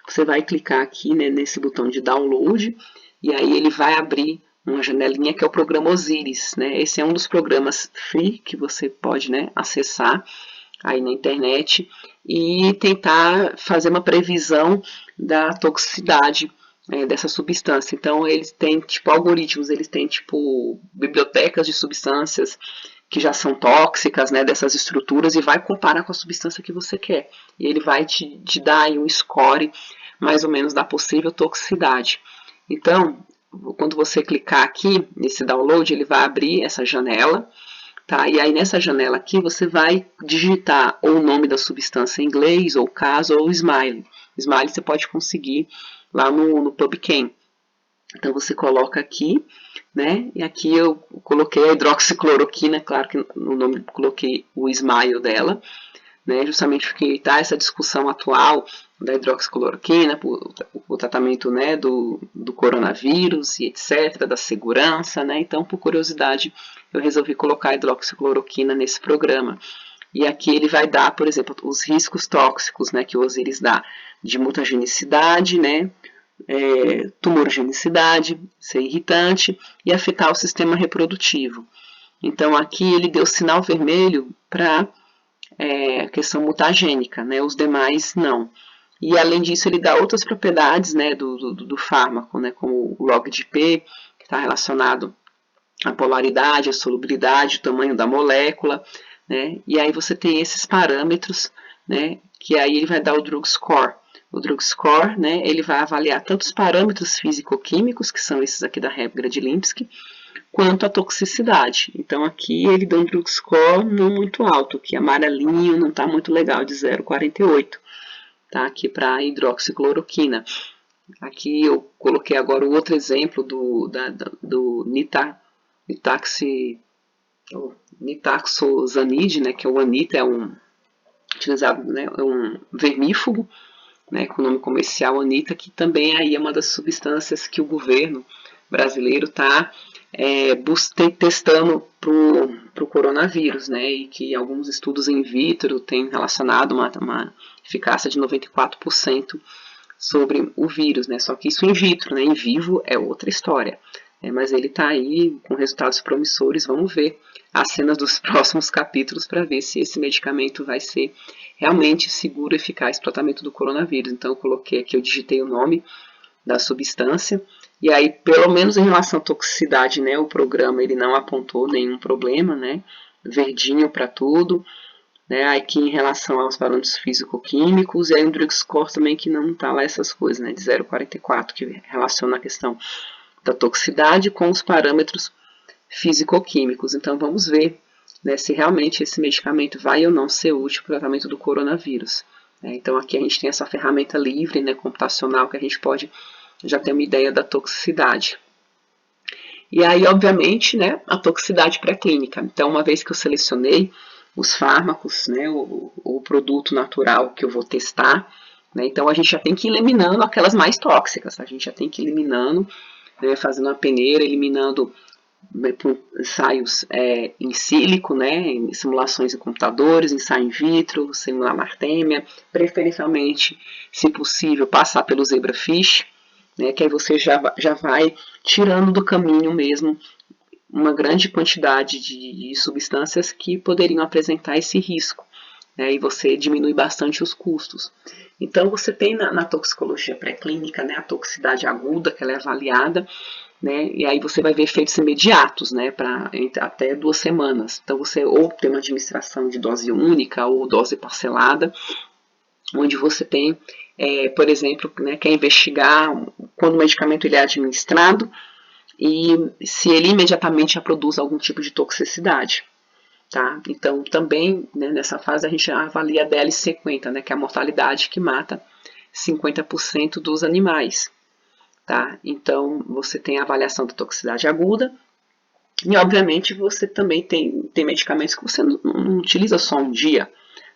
você vai clicar aqui, né, nesse botão de download, e aí ele vai abrir uma janelinha que é o programa Osiris, né, esse é um dos programas free que você pode, né, acessar aí na internet e tentar fazer uma previsão da toxicidade dessa substância. Então, eles têm, tipo, algoritmos, eles têm, tipo, bibliotecas de substâncias que já são tóxicas, né, dessas estruturas, e vai comparar com a substância que você quer. E ele vai te dar aí um score, mais ou menos, da possível toxicidade. Então, quando você clicar aqui, nesse download, ele vai abrir essa janela, tá? E aí nessa janela aqui você vai digitar ou o nome da substância em inglês, ou caso, ou smile. Smile você pode conseguir lá no PubChem. Então você coloca aqui, né? E aqui eu coloquei a hidroxicloroquina, claro que no nome coloquei o smile dela, né? Justamente porque está essa discussão atual da hidroxicloroquina, o tratamento, né, do coronavírus e etc, da segurança, né? Então, por curiosidade, eu resolvi colocar a hidroxicloroquina nesse programa. E aqui ele vai dar, por exemplo, os riscos tóxicos, né, que o Osiris dá, de mutagenicidade, né, tumorigenicidade, ser irritante e afetar o sistema reprodutivo. Então, aqui ele deu sinal vermelho para a questão mutagênica, né, os demais não. E, além disso, ele dá outras propriedades, né, do fármaco, né, como o log de P, que está relacionado à polaridade, à solubilidade, o tamanho da molécula, né, e aí você tem esses parâmetros, né, que aí ele vai dar o drug score. O drug score, né, ele vai avaliar tanto os parâmetros físico-químicos, que são esses aqui da regra de Lipsky, quanto a toxicidade. Então, aqui ele dá um drug score não muito alto, que amarelinho não está muito legal, de 0,48. Tá? Aqui para a hidroxicloroquina. Aqui eu coloquei agora o outro exemplo do nitaxosanide, né, que é o anita, é um utilizado, né, é um vermífugo, né, com o nome comercial Anita, que também aí é uma das substâncias que o governo brasileiro está testando para o coronavírus, né, e que alguns estudos in vitro têm relacionado uma eficácia de 94% sobre o vírus, né, só que isso in vitro, né, em vivo é outra história. Mas ele está aí com resultados promissores, vamos ver as cenas dos próximos capítulos para ver se esse medicamento vai ser realmente seguro e eficaz para o tratamento do coronavírus. Então eu coloquei aqui, eu digitei o nome da substância, e aí pelo menos em relação à toxicidade, né, o programa ele não apontou nenhum problema, né, verdinho para tudo, né, aqui em relação aos parâmetros físico-químicos, e aí o drug score também que não está lá essas coisas, né, de 0,44, que relaciona a questão da toxicidade com os parâmetros físico-químicos. Então vamos ver, né, se realmente esse medicamento vai ou não ser útil para o tratamento do coronavírus. Então aqui a gente tem essa ferramenta livre, né, computacional, que a gente pode já ter uma ideia da toxicidade. E aí, obviamente, né, a toxicidade pré-clínica. Então, uma vez que eu selecionei os fármacos, né, o produto natural que eu vou testar, né, então a gente já tem que ir eliminando aquelas mais tóxicas, a gente já tem que ir eliminando, né, fazendo uma peneira, eliminando ensaios em sílico, né, em simulações em computadores, ensaio in vitro, simular martêmia, preferencialmente, se possível, passar pelo zebrafish, né, que aí você já vai tirando do caminho mesmo uma grande quantidade de substâncias que poderiam apresentar esse risco, né, e você diminui bastante os custos. Então você tem na toxicologia pré-clínica, né, a toxicidade aguda, que ela é avaliada, né, e aí você vai ver efeitos imediatos, né, para até 2 semanas. Então você ou tem uma administração de dose única ou dose parcelada, onde você tem, por exemplo, né, quer investigar quando o medicamento ele é administrado e se ele imediatamente já produz algum tipo de toxicidade. Tá? Então, também, né, nessa fase a gente avalia a DL50, né, que é a mortalidade que mata 50% dos animais. Tá? Então, você tem a avaliação da toxicidade aguda e, obviamente, você também tem medicamentos que você não utiliza só um dia.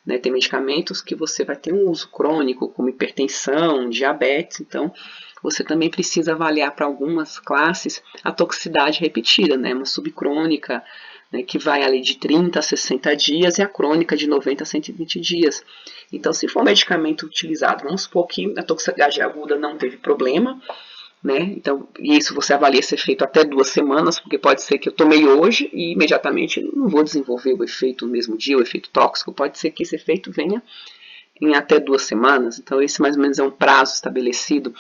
Né? Tem medicamentos que você vai ter um uso crônico, como hipertensão, diabetes, então você também precisa avaliar para algumas classes a toxicidade repetida, né? Uma subcrônica, né, que vai ali de 30 a 60 dias e a crônica de 90 a 120 dias. Então, se for um medicamento utilizado, vamos supor que a toxicidade aguda não teve problema, né? Então, isso você avalia ser feito até 2 semanas, porque pode ser que eu tomei hoje e imediatamente não vou desenvolver o efeito no mesmo dia, o efeito tóxico. Pode ser que esse efeito venha em até 2 semanas. Então, esse mais ou menos é um prazo estabelecido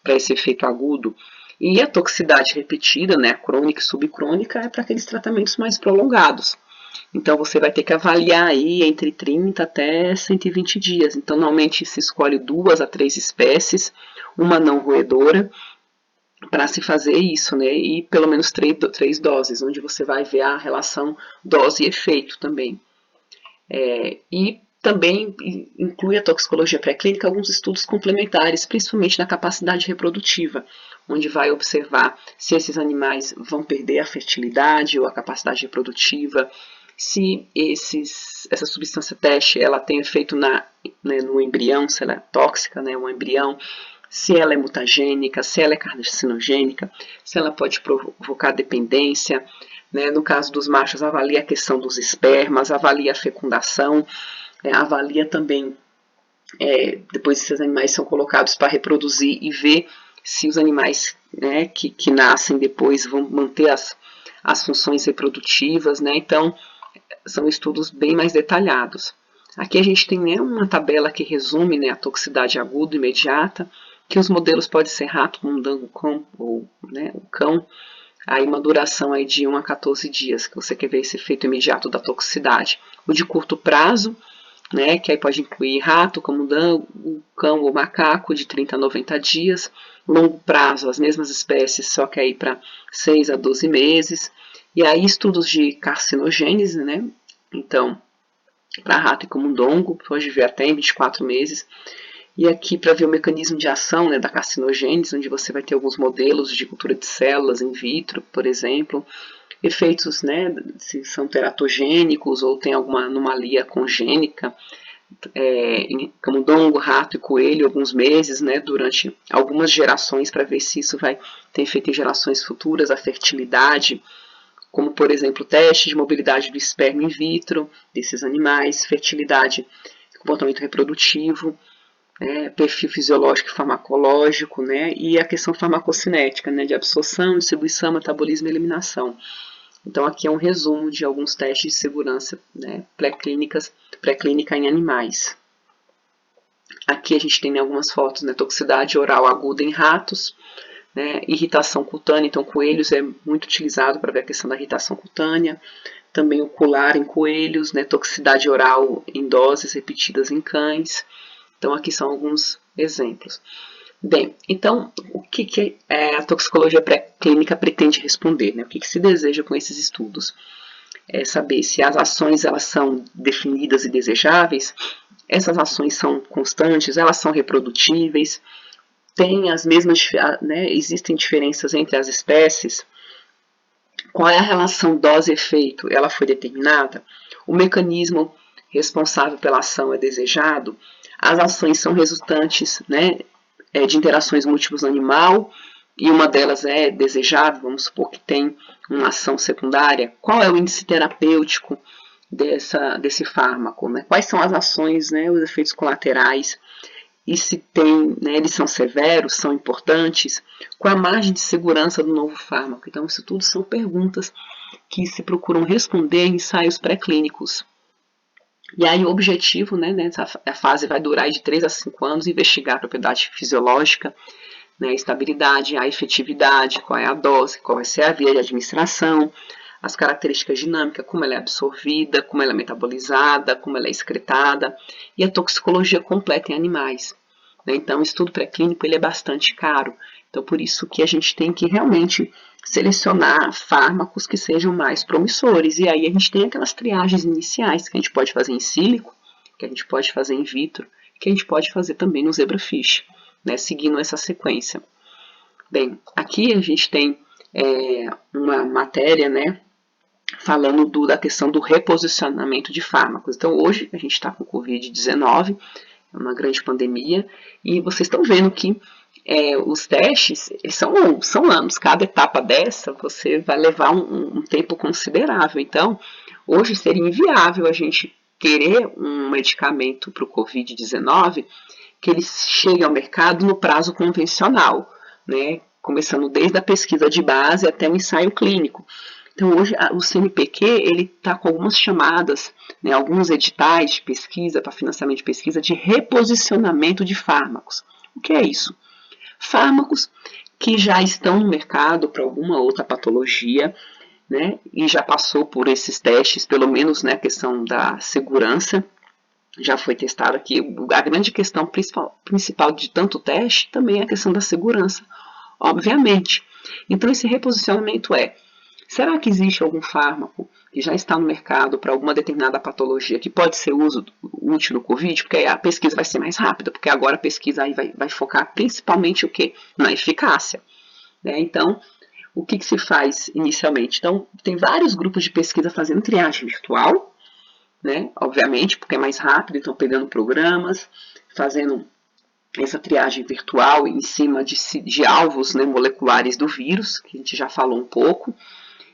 para esse efeito agudo. E a toxicidade repetida, né, crônica e subcrônica, é para aqueles tratamentos mais prolongados. Então, você vai ter que avaliar aí entre 30 até 120 dias. Então, normalmente se escolhe 2 a 3 espécies, uma não roedora, para se fazer isso, né? E pelo menos 3 doses, onde você vai ver a relação dose e efeito também. E também inclui a toxicologia pré-clínica alguns estudos complementares, principalmente na capacidade reprodutiva, onde vai observar se esses animais vão perder a fertilidade ou a capacidade reprodutiva, se essa substância teste ela tem efeito no embrião, se ela é tóxica, né, o embrião, se ela é mutagênica, se ela é carcinogênica, se ela pode provocar dependência. Né? No caso dos machos, avalia a questão dos espermas, avalia a fecundação, avalia também, depois esses animais são colocados para reproduzir e ver se os animais, né, que nascem depois vão manter as funções reprodutivas. Né? Então, são estudos bem mais detalhados. Aqui a gente tem, né, uma tabela que resume, né, a toxicidade aguda imediata, que os modelos podem ser rato, mundango, cão ou, né, o cão, aí uma duração aí de 1 a 14 dias, que você quer ver esse efeito imediato da toxicidade. O de curto prazo, né, que aí pode incluir rato, camundongo, cão ou macaco, de 30 a 90 dias. Longo prazo, as mesmas espécies, só que aí para 6 a 12 meses. E aí estudos de carcinogênese, né, então, para rato e camundongo, pode ver até em 24 meses. E aqui para ver o mecanismo de ação, né, da carcinogênese, onde você vai ter alguns modelos de cultura de células in vitro, por exemplo, efeitos, né, se são teratogênicos ou tem alguma anomalia congênica, em camundongo, rato e coelho, alguns meses, né, durante algumas gerações, para ver se isso vai ter efeito em gerações futuras, a fertilidade, como, por exemplo, teste de mobilidade do esperma in vitro desses animais, fertilidade, comportamento reprodutivo, perfil fisiológico e farmacológico, né, e a questão farmacocinética, né, de absorção, distribuição, metabolismo e eliminação. Então, aqui é um resumo de alguns testes de segurança, né, pré-clínica em animais. Aqui a gente tem algumas fotos, né, toxicidade oral aguda em ratos, né, irritação cutânea, então coelhos é muito utilizado para ver a questão da irritação cutânea, também ocular em coelhos, né, toxicidade oral em doses repetidas em cães. Então, aqui são alguns exemplos. Bem, então, o que a toxicologia pré-clínica pretende responder, né? O que se deseja com esses estudos? É saber se as ações elas são definidas e desejáveis, essas ações são constantes, elas são reprodutíveis, tem as mesmas, né, existem diferenças entre as espécies, qual é a relação dose-efeito, ela foi determinada, o mecanismo responsável pela ação é desejado, as ações são resultantes, né, de interações múltiplas no animal, e uma delas é desejável, vamos supor que tem uma ação secundária, qual é o índice terapêutico desse fármaco, né? Quais são as ações, né, os efeitos colaterais, e se tem, né, eles são severos, são importantes, qual a margem de segurança do novo fármaco. Então, isso tudo são perguntas que se procuram responder em ensaios pré-clínicos. E aí o objetivo, né, nessa fase vai durar de 3 a 5 anos, investigar a propriedade fisiológica, né, a estabilidade, a efetividade, qual é a dose, qual vai ser a via de administração, as características dinâmicas, como ela é absorvida, como ela é metabolizada, como ela é excretada, e a toxicologia completa em animais. Né? Então, o estudo pré-clínico ele é bastante caro. Então, por isso que a gente tem que realmente selecionar fármacos que sejam mais promissores. E aí a gente tem aquelas triagens iniciais que a gente pode fazer em sílico, que a gente pode fazer in vitro, que a gente pode fazer também no zebrafish, né, seguindo essa sequência. Bem, aqui a gente tem uma matéria, né, falando da questão do reposicionamento de fármacos. Então, hoje a gente está com Covid-19, é uma grande pandemia, e vocês estão vendo que os testes eles são anos, cada etapa dessa você vai levar um tempo considerável. Então, hoje seria inviável a gente querer um medicamento para o Covid-19 que ele chegue ao mercado no prazo convencional, né? Começando desde a pesquisa de base até o ensaio clínico. Então, hoje o CNPq está com algumas chamadas, né, alguns editais de pesquisa, para financiamento de pesquisa, de reposicionamento de fármacos. O que é isso? Fármacos que já estão no mercado para alguma outra patologia, né, e já passou por esses testes, pelo menos, né, a questão da segurança, já foi testado aqui. A grande questão principal de tanto teste também é a questão da segurança, obviamente. Então, esse reposicionamento será que existe algum fármaco que já está no mercado para alguma determinada patologia que pode ser útil no Covid? Porque a pesquisa vai ser mais rápida, porque agora a pesquisa aí vai focar principalmente o quê? Na eficácia. Né? Então, o que se faz inicialmente? Então, tem vários grupos de pesquisa fazendo triagem virtual, né? Obviamente, porque é mais rápido, então pegando programas, fazendo essa triagem virtual em cima de alvos, né, moleculares do vírus, que a gente já falou um pouco.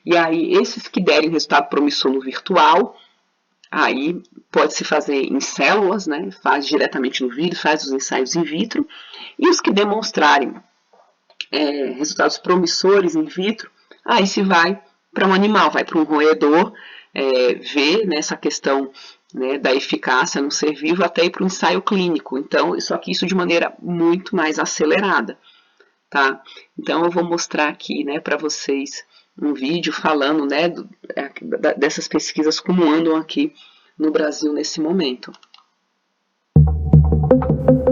E aí, esses que derem resultado promissor no virtual, aí pode-se fazer em células, né, faz diretamente no vírus, faz os ensaios in vitro. E os que demonstrarem resultados promissores in vitro, aí se vai para um animal, vai para um roedor, ver nessa questão, né, da eficácia no ser vivo até ir para o ensaio clínico. Então, só que isso de maneira muito mais acelerada. Tá? Então, eu vou mostrar aqui, né, para vocês um vídeo falando, né, dessas pesquisas como andam aqui no Brasil nesse momento.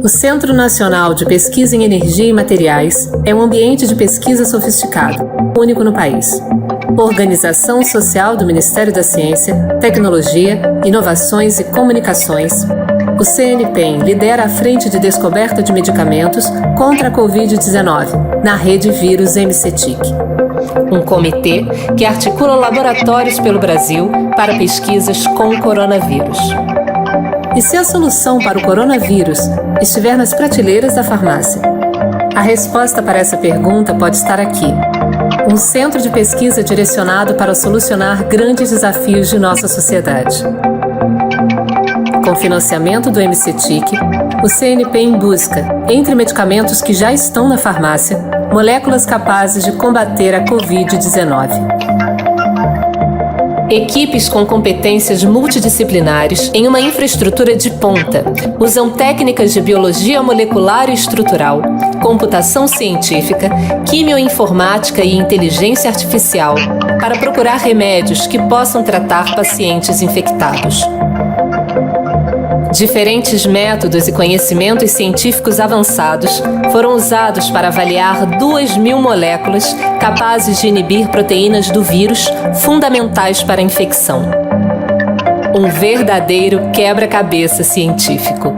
O Centro Nacional de Pesquisa em Energia e Materiais é um ambiente de pesquisa sofisticado, único no país. Organização social do Ministério da Ciência, Tecnologia, Inovações e Comunicações, O CNPEM lidera a frente de descoberta de medicamentos contra a Covid-19 na rede Vírus MCTIC, um comitê que articula laboratórios pelo Brasil para pesquisas com o coronavírus. E se a solução para o coronavírus estiver nas prateleiras da farmácia? A resposta para essa pergunta pode estar aqui. Um centro de pesquisa direcionado para solucionar grandes desafios de nossa sociedade. Com financiamento do MCTIC, o CNPEM busca, entre medicamentos que já estão na farmácia, moléculas capazes de combater a Covid-19. Equipes com competências multidisciplinares em uma infraestrutura de ponta usam técnicas de biologia molecular e estrutural, computação científica, quimioinformática e inteligência artificial para procurar remédios que possam tratar pacientes infectados. Diferentes métodos e conhecimentos científicos avançados foram usados para avaliar 2.000 moléculas capazes de inibir proteínas do vírus fundamentais para a infecção. Um verdadeiro quebra-cabeça científico.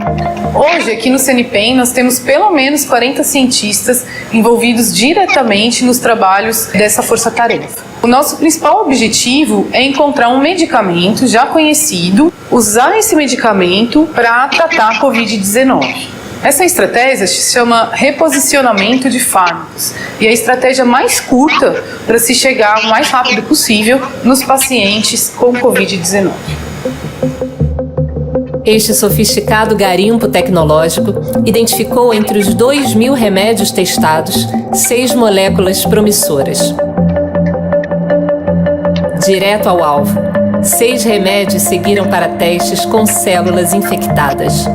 Hoje, aqui no CNPEM, nós temos pelo menos 40 cientistas envolvidos diretamente nos trabalhos dessa força-tarefa. O nosso principal objetivo é encontrar um medicamento já conhecido, usar esse medicamento para tratar a Covid-19. Essa estratégia se chama reposicionamento de fármacos e é a estratégia mais curta para se chegar o mais rápido possível nos pacientes com Covid-19. Este sofisticado garimpo tecnológico identificou entre os 2.000 remédios testados 6 moléculas promissoras. Direto ao alvo, 6 remédios seguiram para testes com células infectadas.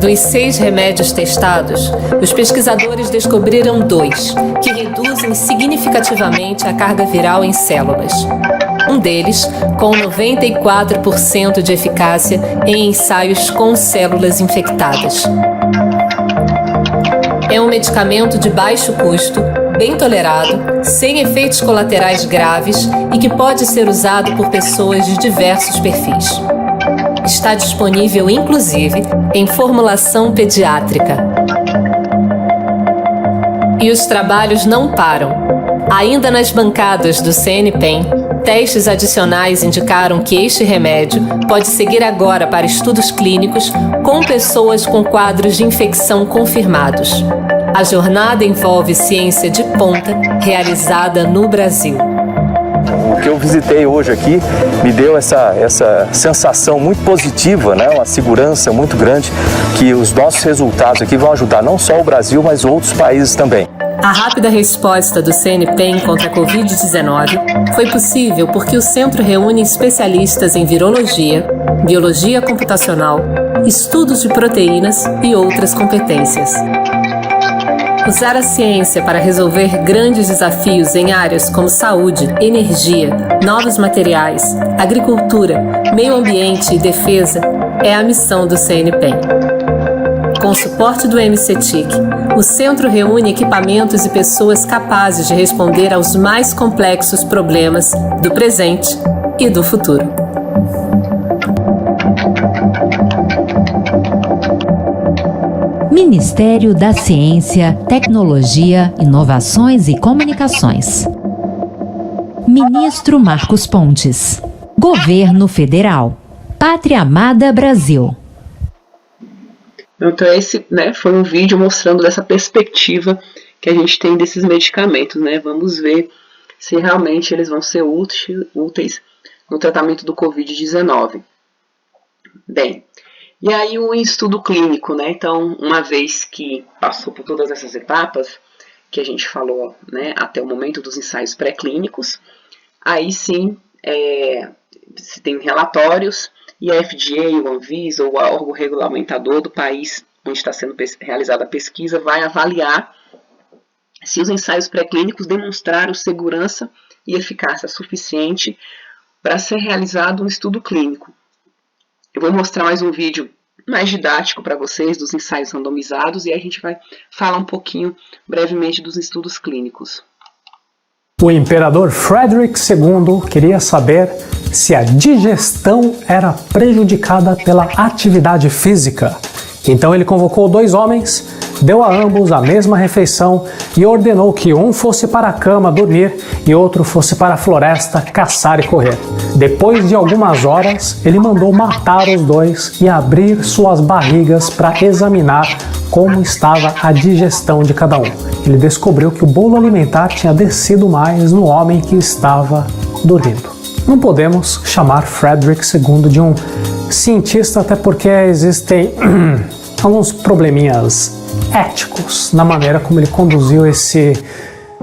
Dos 6 remédios testados, os pesquisadores descobriram 2, que reduzem significativamente a carga viral em células. Um deles, com 94% de eficácia em ensaios com células infectadas. É um medicamento de baixo custo, bem tolerado, sem efeitos colaterais graves e que pode ser usado por pessoas de diversos perfis. Está disponível, inclusive, em formulação pediátrica. E os trabalhos não param. Ainda nas bancadas do CNPEM, testes adicionais indicaram que este remédio pode seguir agora para estudos clínicos com pessoas com quadros de infecção confirmados. A jornada envolve ciência de ponta realizada no Brasil. O que eu visitei hoje aqui me deu essa sensação muito positiva, né? Uma segurança muito grande que os nossos resultados aqui vão ajudar não só o Brasil, mas outros países também. A rápida resposta do CNPEM contra a Covid-19 foi possível porque o centro reúne especialistas em virologia, biologia computacional, estudos de proteínas e outras competências. Usar a ciência para resolver grandes desafios em áreas como saúde, energia, novos materiais, agricultura, meio ambiente e defesa é a missão do CNPEM. Com o suporte do MCTIC, o centro reúne equipamentos e pessoas capazes de responder aos mais complexos problemas do presente e do futuro. Ministério da Ciência, Tecnologia, Inovações e Comunicações. Ministro Marcos Pontes. Governo Federal. Pátria Amada Brasil. Então esse, foi um vídeo mostrando dessa perspectiva que a gente tem desses medicamentos, Vamos ver se realmente eles vão ser úteis no tratamento do Covid-19. Bem, e aí o estudo clínico, Então, uma vez que passou por todas essas etapas que a gente falou, até o momento dos ensaios pré-clínicos, aí sim se tem relatórios e a FDA, o Anvisa, ou o órgão regulamentador do país onde está sendo realizada a pesquisa vai avaliar se os ensaios pré-clínicos demonstraram segurança e eficácia suficiente para ser realizado um estudo clínico. Eu vou mostrar mais um vídeo mais didático para vocês dos ensaios randomizados e aí a gente vai falar um pouquinho brevemente dos estudos clínicos. O imperador Frederick II queria saber se a digestão era prejudicada pela atividade física. Então ele convocou 2 homens, deu a ambos a mesma refeição e ordenou que um fosse para a cama dormir e outro fosse para a floresta caçar e correr. Depois de algumas horas, ele mandou matar os 2 e abrir suas barrigas para examinar como estava a digestão de cada um. Ele descobriu que o bolo alimentar tinha descido mais no homem que estava dormindo. Não podemos chamar Frederick II de um cientista, até porque existem alguns probleminhas éticos na maneira como ele conduziu esse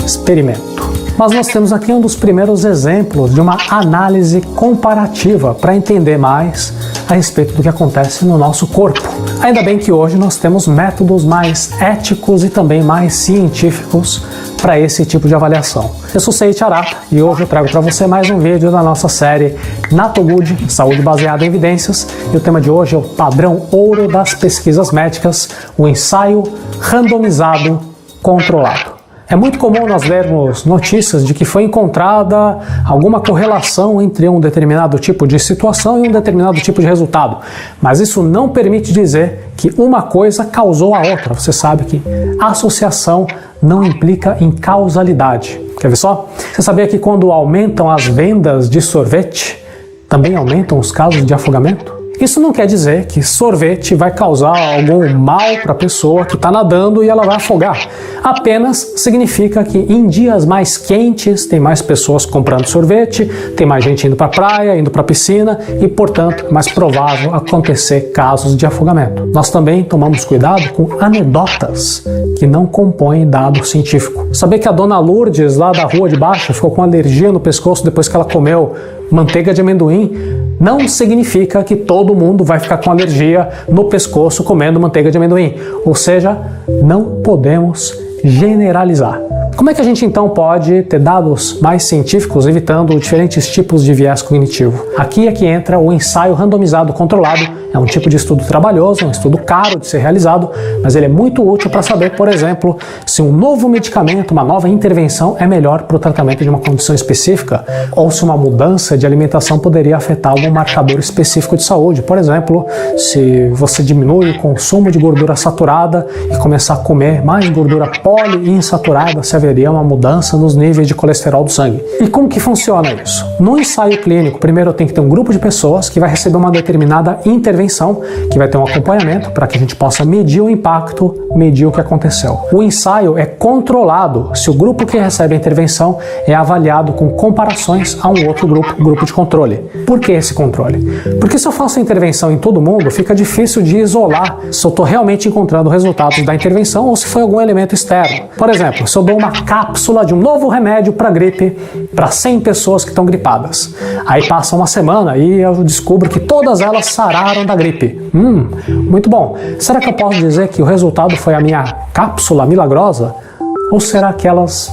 experimento. Mas nós temos aqui um dos primeiros exemplos de uma análise comparativa para entender mais a respeito do que acontece no nosso corpo. Ainda bem que hoje nós temos métodos mais éticos e também mais científicos para esse tipo de avaliação. Eu sou Seiichi Arata e hoje eu trago para você mais um vídeo da nossa série Natogood, Saúde Baseada em Evidências, e o tema de hoje é o padrão ouro das pesquisas médicas, o ensaio randomizado controlado. É muito comum nós lermos notícias de que foi encontrada alguma correlação entre um determinado tipo de situação e um determinado tipo de resultado. Mas isso não permite dizer que uma coisa causou a outra. Você sabe que associação não implica em causalidade. Quer ver só? Você sabia que quando aumentam as vendas de sorvete, também aumentam os casos de afogamento? Isso não quer dizer que sorvete vai causar algum mal para a pessoa que está nadando e ela vai afogar. Apenas significa que em dias mais quentes tem mais pessoas comprando sorvete, tem mais gente indo para a praia, indo para a piscina e, portanto, é mais provável acontecer casos de afogamento. Nós também tomamos cuidado com anedotas que não compõem dado científico. Saber que a dona Lourdes, lá da rua de baixo, ficou com alergia no pescoço depois que ela comeu manteiga de amendoim, não significa que todo mundo vai ficar com alergia no pescoço comendo manteiga de amendoim. Ou seja, não podemos generalizar. Como é que a gente então pode ter dados mais científicos evitando diferentes tipos de viés cognitivo? Aqui é que entra o ensaio randomizado controlado. É um tipo de estudo trabalhoso, um estudo caro de ser realizado, mas ele é muito útil para saber, por exemplo, se um novo medicamento, uma nova intervenção é melhor para o tratamento de uma condição específica, ou se uma mudança de alimentação poderia afetar algum marcador específico de saúde. Por exemplo, se você diminui o consumo de gordura saturada e começar a comer mais gordura poliinsaturada, se haveria uma mudança nos níveis de colesterol do sangue. E como que funciona isso? No ensaio clínico, primeiro tem que ter um grupo de pessoas que vai receber uma determinada intervenção, que vai ter um acompanhamento para que a gente possa medir o impacto, medir o que aconteceu. O ensaio é controlado se o grupo que recebe a intervenção é avaliado com comparações a um outro grupo de controle. Por que esse controle? Porque se eu faço a intervenção em todo mundo, fica difícil de isolar se eu estou realmente encontrando resultados da intervenção ou se foi algum elemento externo. Por exemplo, se eu dou uma cápsula de um novo remédio para gripe para 100 pessoas que estão gripadas. Aí passa uma semana e eu descubro que todas elas sararam da gripe. Muito bom. Será que eu posso dizer que o resultado foi a minha cápsula milagrosa? Ou será que elas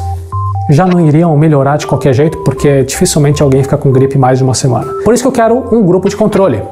já não iriam melhorar de qualquer jeito, porque dificilmente alguém fica com gripe mais de uma semana? Por isso que eu quero um grupo de controle.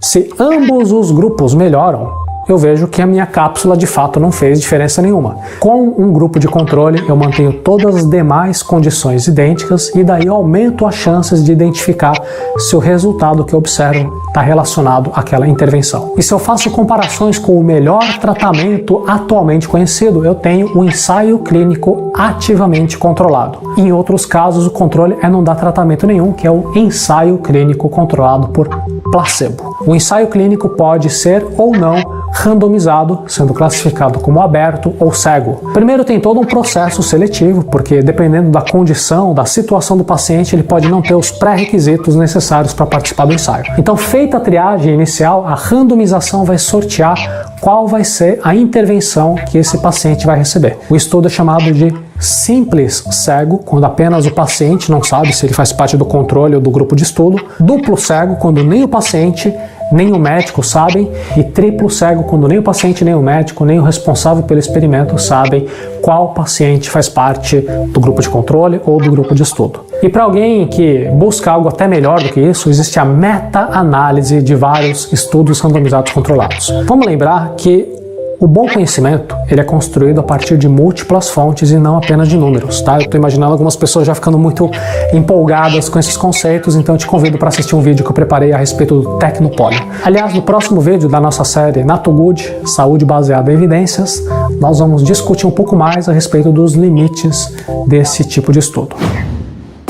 Se ambos os grupos melhoram, eu vejo que a minha cápsula de fato não fez diferença nenhuma. Com um grupo de controle, eu mantenho todas as demais condições idênticas e daí eu aumento as chances de identificar se o resultado que eu observo está relacionado àquela intervenção. E se eu faço comparações com o melhor tratamento atualmente conhecido, eu tenho o ensaio clínico ativamente controlado. Em outros casos, o controle é não dar tratamento nenhum, que é o ensaio clínico controlado por placebo. O ensaio clínico pode ser ou não randomizado, sendo classificado como aberto ou cego. Primeiro tem todo um processo seletivo, porque dependendo da condição, da situação do paciente, ele pode não ter os pré-requisitos necessários para participar do ensaio. Então, feita a triagem inicial, a randomização vai sortear qual vai ser a intervenção que esse paciente vai receber. O estudo é chamado de simples cego, quando apenas o paciente não sabe se ele faz parte do controle ou do grupo de estudo. Duplo cego, quando nem o paciente nem o médico sabem, e triplo cego, quando nem o paciente, nem o médico, nem o responsável pelo experimento sabem qual paciente faz parte do grupo de controle ou do grupo de estudo. E para alguém que busca algo até melhor do que isso, existe a meta-análise de vários estudos randomizados controlados. Vamos lembrar que O bom conhecimento, ele é construído a partir de múltiplas fontes e não apenas de números, tá? Eu tô imaginando algumas pessoas já ficando muito empolgadas com esses conceitos, então eu te convido para assistir um vídeo que eu preparei a respeito do Tecnopólio. Aliás, no próximo vídeo da nossa série NatoGood, Saúde Baseada em Evidências, nós vamos discutir um pouco mais a respeito dos limites desse tipo de estudo.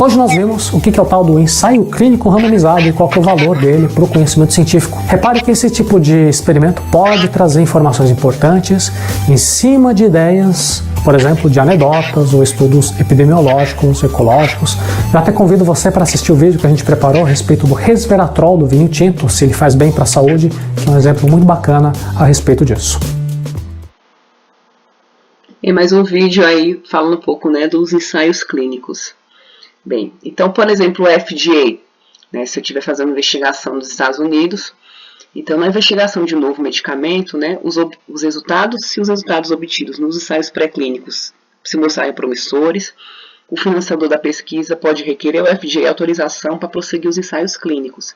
Hoje nós vimos o que é o tal do ensaio clínico randomizado e qual que é o valor dele para o conhecimento científico. Repare que esse tipo de experimento pode trazer informações importantes em cima de ideias, por exemplo, de anedotas ou estudos epidemiológicos, ecológicos. Eu até convido você para assistir o vídeo que a gente preparou a respeito do resveratrol do vinho tinto, se ele faz bem para a saúde, que é um exemplo muito bacana a respeito disso. E mais um vídeo aí falando um pouco, né, dos ensaios clínicos. Bem, então, por exemplo, o FDA, né, se eu estiver fazendo investigação nos Estados Unidos, então na investigação de um novo medicamento, né, os resultados, se os resultados obtidos nos ensaios pré-clínicos se mostrarem promissores, o financiador da pesquisa pode requerer ao FDA autorização para prosseguir os ensaios clínicos.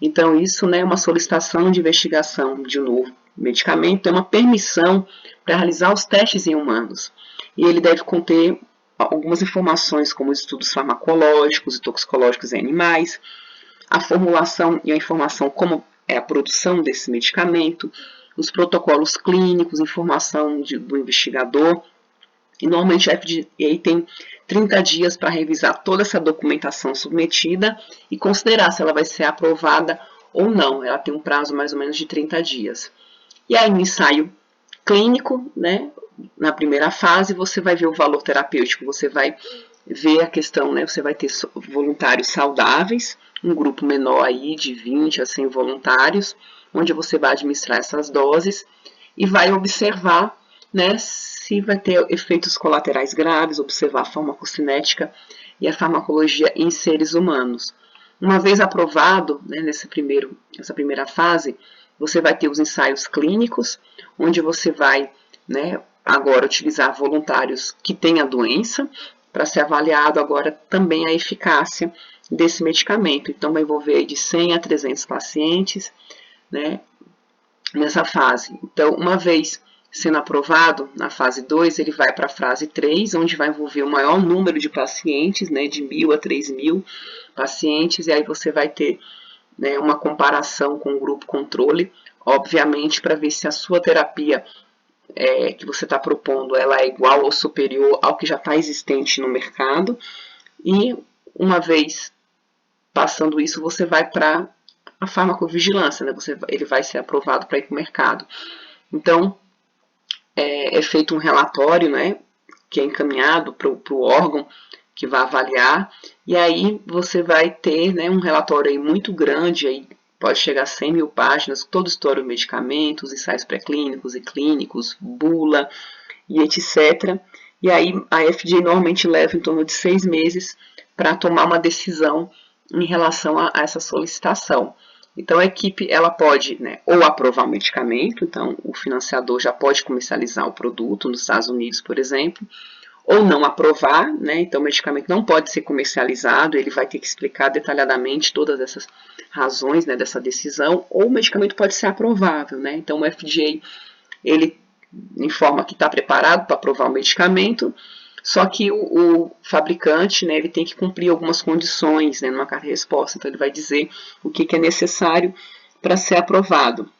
Então isso, né, é uma solicitação de investigação de um novo medicamento, é uma permissão para realizar os testes em humanos. E ele deve conter algumas informações como os estudos farmacológicos e toxicológicos em animais, a formulação e a informação como é a produção desse medicamento, os protocolos clínicos, informação do investigador. E normalmente a FDA tem 30 dias para revisar toda essa documentação submetida e considerar se ela vai ser aprovada ou não. Ela tem um prazo mais ou menos de 30 dias. E aí no ensaio clínico, né, na primeira fase, você vai ver o valor terapêutico, você vai ver a questão, né, você vai ter voluntários saudáveis, um grupo menor aí de 20 a 100 voluntários, onde você vai administrar essas doses e vai observar, né, se vai ter efeitos colaterais graves, observar a farmacocinética e a farmacologia em seres humanos. Uma vez aprovado, né, nessa primeira fase, você vai ter os ensaios clínicos, onde você vai, né, agora utilizar voluntários que têm a doença, para ser avaliado agora também a eficácia desse medicamento. Então vai envolver de 100 a 300 pacientes, né, nessa fase. Então, uma vez sendo aprovado, na fase 2, ele vai para a fase 3, onde vai envolver o maior número de pacientes, né, de 1.000 a 3.000 pacientes, e aí você vai ter, né, uma comparação com o grupo controle, obviamente, para ver se a sua terapia que você está propondo, ela é igual ou superior ao que já está existente no mercado. E uma vez passando isso, você vai para a farmacovigilância, né? Ele vai ser aprovado para ir para o mercado. Então, é feito um relatório, né, que é encaminhado para o órgão que vai avaliar, e aí você vai ter, né, um relatório aí muito grande, aí pode chegar a 100 mil páginas, todo o histórico do medicamento, os ensaios pré-clínicos e clínicos, bula e etc. E aí a FDA normalmente leva em torno de 6 meses para tomar uma decisão em relação a essa solicitação. Então a equipe ela pode, né, ou aprovar o medicamento, então o financiador já pode comercializar o produto nos Estados Unidos, por exemplo, ou não aprovar, né, então o medicamento não pode ser comercializado, ele vai ter que explicar detalhadamente todas essas razões, né, dessa decisão, ou o medicamento pode ser aprovável, né, então o FDA, ele informa que está preparado para aprovar o medicamento, só que o fabricante, né, ele tem que cumprir algumas condições, né, numa carta de resposta, então ele vai dizer o que é necessário para ser aprovado,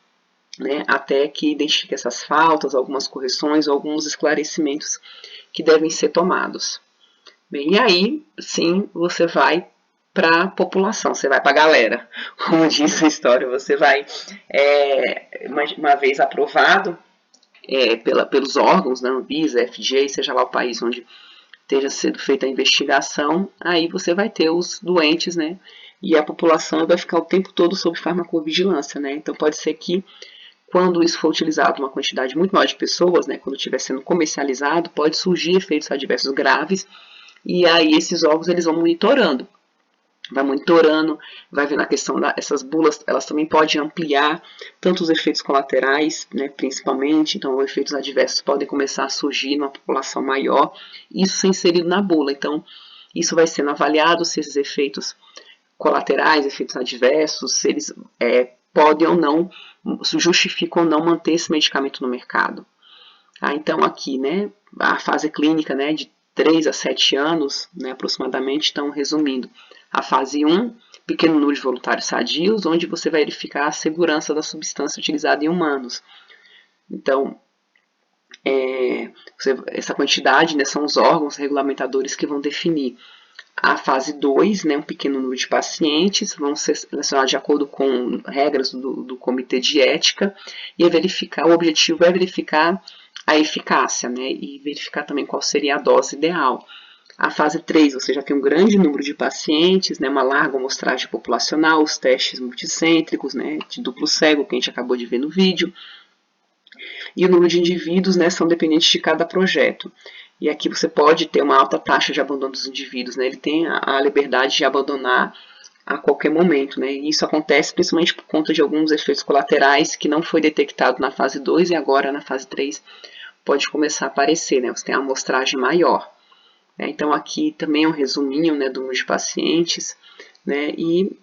né, até que identifique essas faltas, algumas correções, alguns esclarecimentos que devem ser tomados. Bem, e aí, sim, você vai para a população, você vai para a galera. Como diz a história, você vai, uma vez aprovado pelos órgãos, da Anvisa, FDA, seja lá o país onde esteja sendo feita a investigação, aí você vai ter os doentes, né, e a população vai ficar o tempo todo sob farmacovigilância, né, então pode ser que quando isso for utilizado uma quantidade muito maior de pessoas, né, quando estiver sendo comercializado, pode surgir efeitos adversos graves, e aí esses órgãos eles vão monitorando, vai vendo a questão essas bulas, elas também podem ampliar tanto os efeitos colaterais, né, principalmente, então os efeitos adversos podem começar a surgir numa população maior, isso ser inserido na bula, então isso vai sendo avaliado se esses efeitos colaterais, efeitos adversos, se eles podem ou não, justificam ou não manter esse medicamento no mercado. Então aqui, né, a fase clínica, né, de 3 a 7 anos, né, aproximadamente, então resumindo, a fase 1, pequeno número de voluntários sadios, onde você vai verificar a segurança da substância utilizada em humanos. Então, essa quantidade, né, são os órgãos regulamentadores que vão definir. A fase 2, né, um pequeno número de pacientes, vão ser selecionados de acordo com regras do Comitê de Ética, e o objetivo é verificar a eficácia, né, e verificar também qual seria a dose ideal. A fase 3, você já tem um grande número de pacientes, né, uma larga amostragem populacional, os testes multicêntricos, né, de duplo cego, que a gente acabou de ver no vídeo. E o número de indivíduos, né, são dependentes de cada projeto. E aqui você pode ter uma alta taxa de abandono dos indivíduos, né, ele tem a liberdade de abandonar a qualquer momento, né, e isso acontece principalmente por conta de alguns efeitos colaterais que não foi detectado na fase 2 e agora na fase 3 pode começar a aparecer, né, você tem uma amostragem maior. Então aqui também é um resuminho, né, do número de pacientes, né, e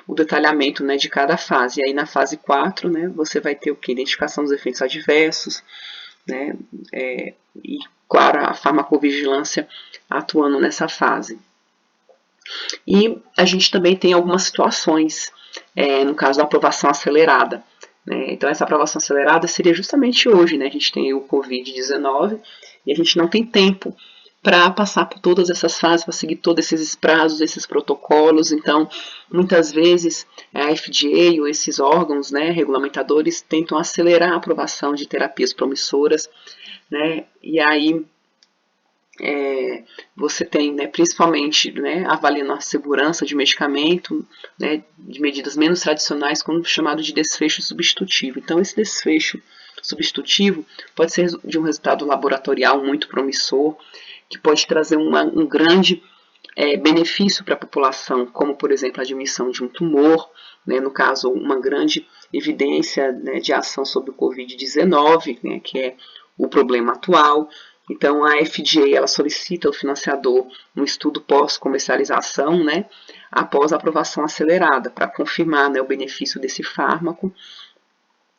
o detalhamento, né, de cada fase. E aí na fase 4, né, você vai ter o que? Identificação dos efeitos adversos, né, e claro, a farmacovigilância atuando nessa fase. E a gente também tem algumas situações, no caso da aprovação acelerada. Né? Então essa aprovação acelerada seria justamente hoje, né? A gente tem o Covid-19 e a gente não tem tempo para passar por todas essas fases, para seguir todos esses prazos, esses protocolos. Então, muitas vezes, a FDA ou esses órgãos, né, regulamentadores tentam acelerar a aprovação de terapias promissoras, né, e aí você tem, né, principalmente, né, avaliando a segurança de medicamento, né, de medidas menos tradicionais, como chamado de desfecho substitutivo. Então, esse desfecho substitutivo pode ser de um resultado laboratorial muito promissor, que pode trazer um grande benefício para a população, como, por exemplo, a diminuição de um tumor, né, no caso, uma grande evidência, né, de ação sobre o Covid-19, né, que é o problema atual. Então, a FDA ela solicita ao financiador um estudo pós-comercialização, né, após a aprovação acelerada, para confirmar, né, o benefício desse fármaco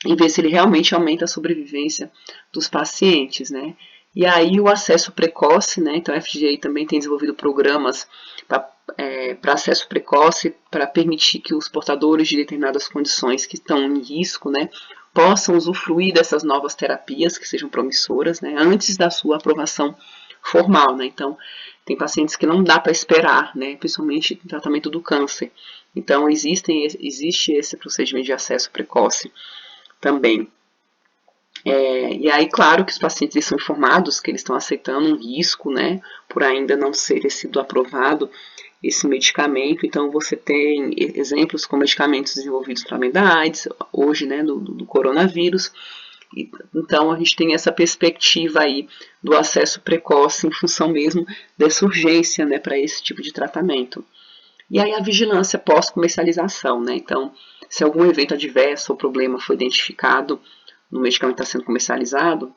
e ver se ele realmente aumenta a sobrevivência dos pacientes, né. E aí o acesso precoce, né, então a FDA também tem desenvolvido programas para acesso precoce, para permitir que os portadores de determinadas condições que estão em risco, né, possam usufruir dessas novas terapias que sejam promissoras, né, antes da sua aprovação formal, né. Então, tem pacientes que não dá para esperar, né, principalmente no tratamento do câncer. Então, existe esse procedimento de acesso precoce também. E aí, claro que os pacientes eles são informados que eles estão aceitando um risco, né, por ainda não ter sido aprovado esse medicamento. Então, você tem exemplos com medicamentos desenvolvidos para a da AIDS, hoje, né, do coronavírus. Então, a gente tem essa perspectiva aí do acesso precoce em função mesmo dessa urgência, né, para esse tipo de tratamento. E aí, a vigilância pós-comercialização, né, então, se algum evento adverso ou problema foi identificado no medicamento que está sendo comercializado,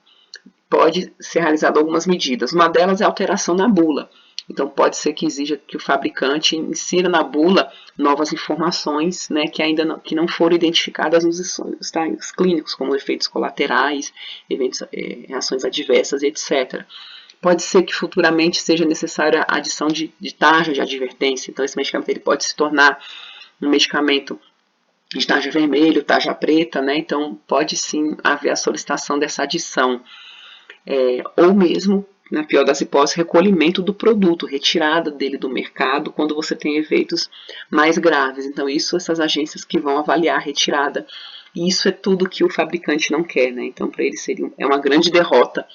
pode ser realizado algumas medidas. Uma delas é a alteração na bula. Então, pode ser que exija que o fabricante insira na bula novas informações, né, que não foram identificadas nos ensaios clínicos, como efeitos colaterais, reações adversas, etc. Pode ser que futuramente seja necessária a adição de tarja de advertência. Então, esse medicamento ele pode se tornar um medicamento de tarja vermelha, tarja preta, né? Então pode sim haver a solicitação dessa adição, ou mesmo, na pior das hipóteses, recolhimento do produto, retirada dele do mercado quando você tem efeitos mais graves. Então essas agências que vão avaliar a retirada, e isso é tudo que o fabricante não quer, né? Então para ele é uma grande derrota,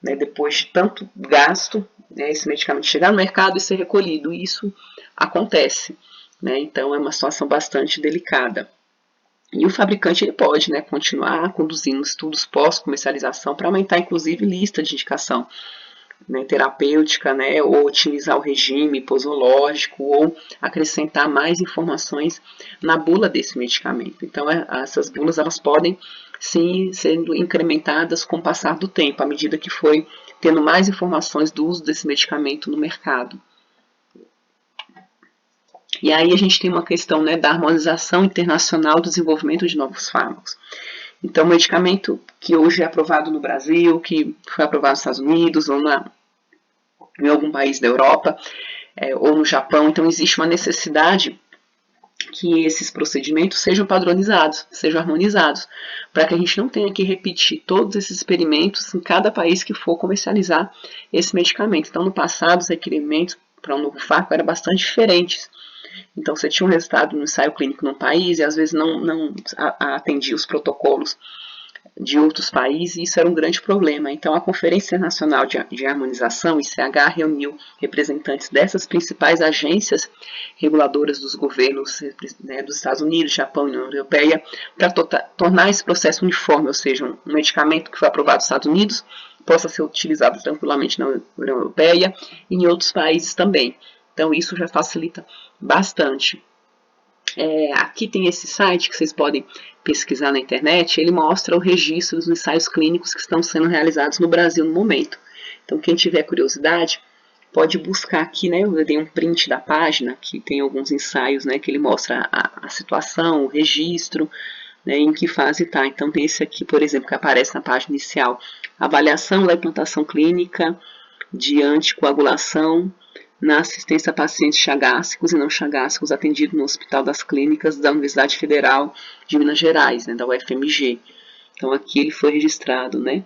né? Depois de tanto gasto, né, esse medicamento chegar no mercado e ser recolhido, e isso acontece. Né? Então, é uma situação bastante delicada. E o fabricante ele pode, né, continuar conduzindo estudos pós-comercialização para aumentar, inclusive, lista de indicação, né, terapêutica, né, ou otimizar o regime posológico, ou acrescentar mais informações na bula desse medicamento. Então, essas bulas elas podem, sim, sendo incrementadas com o passar do tempo, à medida que foi tendo mais informações do uso desse medicamento no mercado. E aí a gente tem uma questão, né, da harmonização internacional do desenvolvimento de novos fármacos. Então, o medicamento que hoje é aprovado no Brasil, que foi aprovado nos Estados Unidos ou em algum país da Europa, ou no Japão, então existe uma necessidade que esses procedimentos sejam padronizados, sejam harmonizados, para que a gente não tenha que repetir todos esses experimentos em cada país que for comercializar esse medicamento. Então, no passado, os requerimentos para um novo fármaco eram bastante diferentes. Então, você tinha um resultado no ensaio clínico num país e às vezes não atendia os protocolos de outros países, e isso era um grande problema. Então, a Conferência Internacional de Harmonização, ICH, reuniu representantes dessas principais agências reguladoras dos governos, né, dos Estados Unidos, Japão e União Europeia, para tornar esse processo uniforme, ou seja, um medicamento que foi aprovado nos Estados Unidos possa ser utilizado tranquilamente na União Europeia e em outros países também. Então, isso já facilita bastante. Aqui tem esse site que vocês podem pesquisar na internet, ele mostra o registro dos ensaios clínicos que estão sendo realizados no Brasil no momento. Então, quem tiver curiosidade, pode buscar aqui, né, eu dei um print da página, que tem alguns ensaios, né, que ele mostra a situação, o registro, né, em que fase está. Então, tem esse aqui, por exemplo, que aparece na página inicial, avaliação da implantação clínica de anticoagulação na assistência a pacientes chagástricos e não chagástricos atendidos no Hospital das Clínicas da Universidade Federal de Minas Gerais, né, da UFMG. Então, aqui ele foi registrado, né,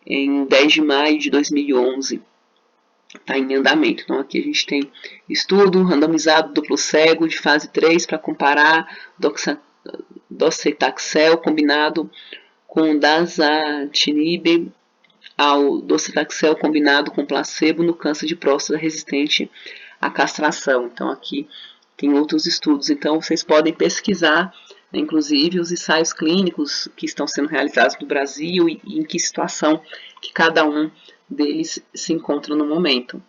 em 10 de maio de 2011. Está em andamento. Então, aqui a gente tem estudo randomizado duplo cego de fase 3 para comparar docetaxel combinado com dasatinib ao docetaxel combinado com placebo no câncer de próstata resistente à castração. Então, aqui tem outros estudos. Então, vocês podem pesquisar, né, inclusive, os ensaios clínicos que estão sendo realizados no Brasil e em que situação que cada um deles se encontra no momento.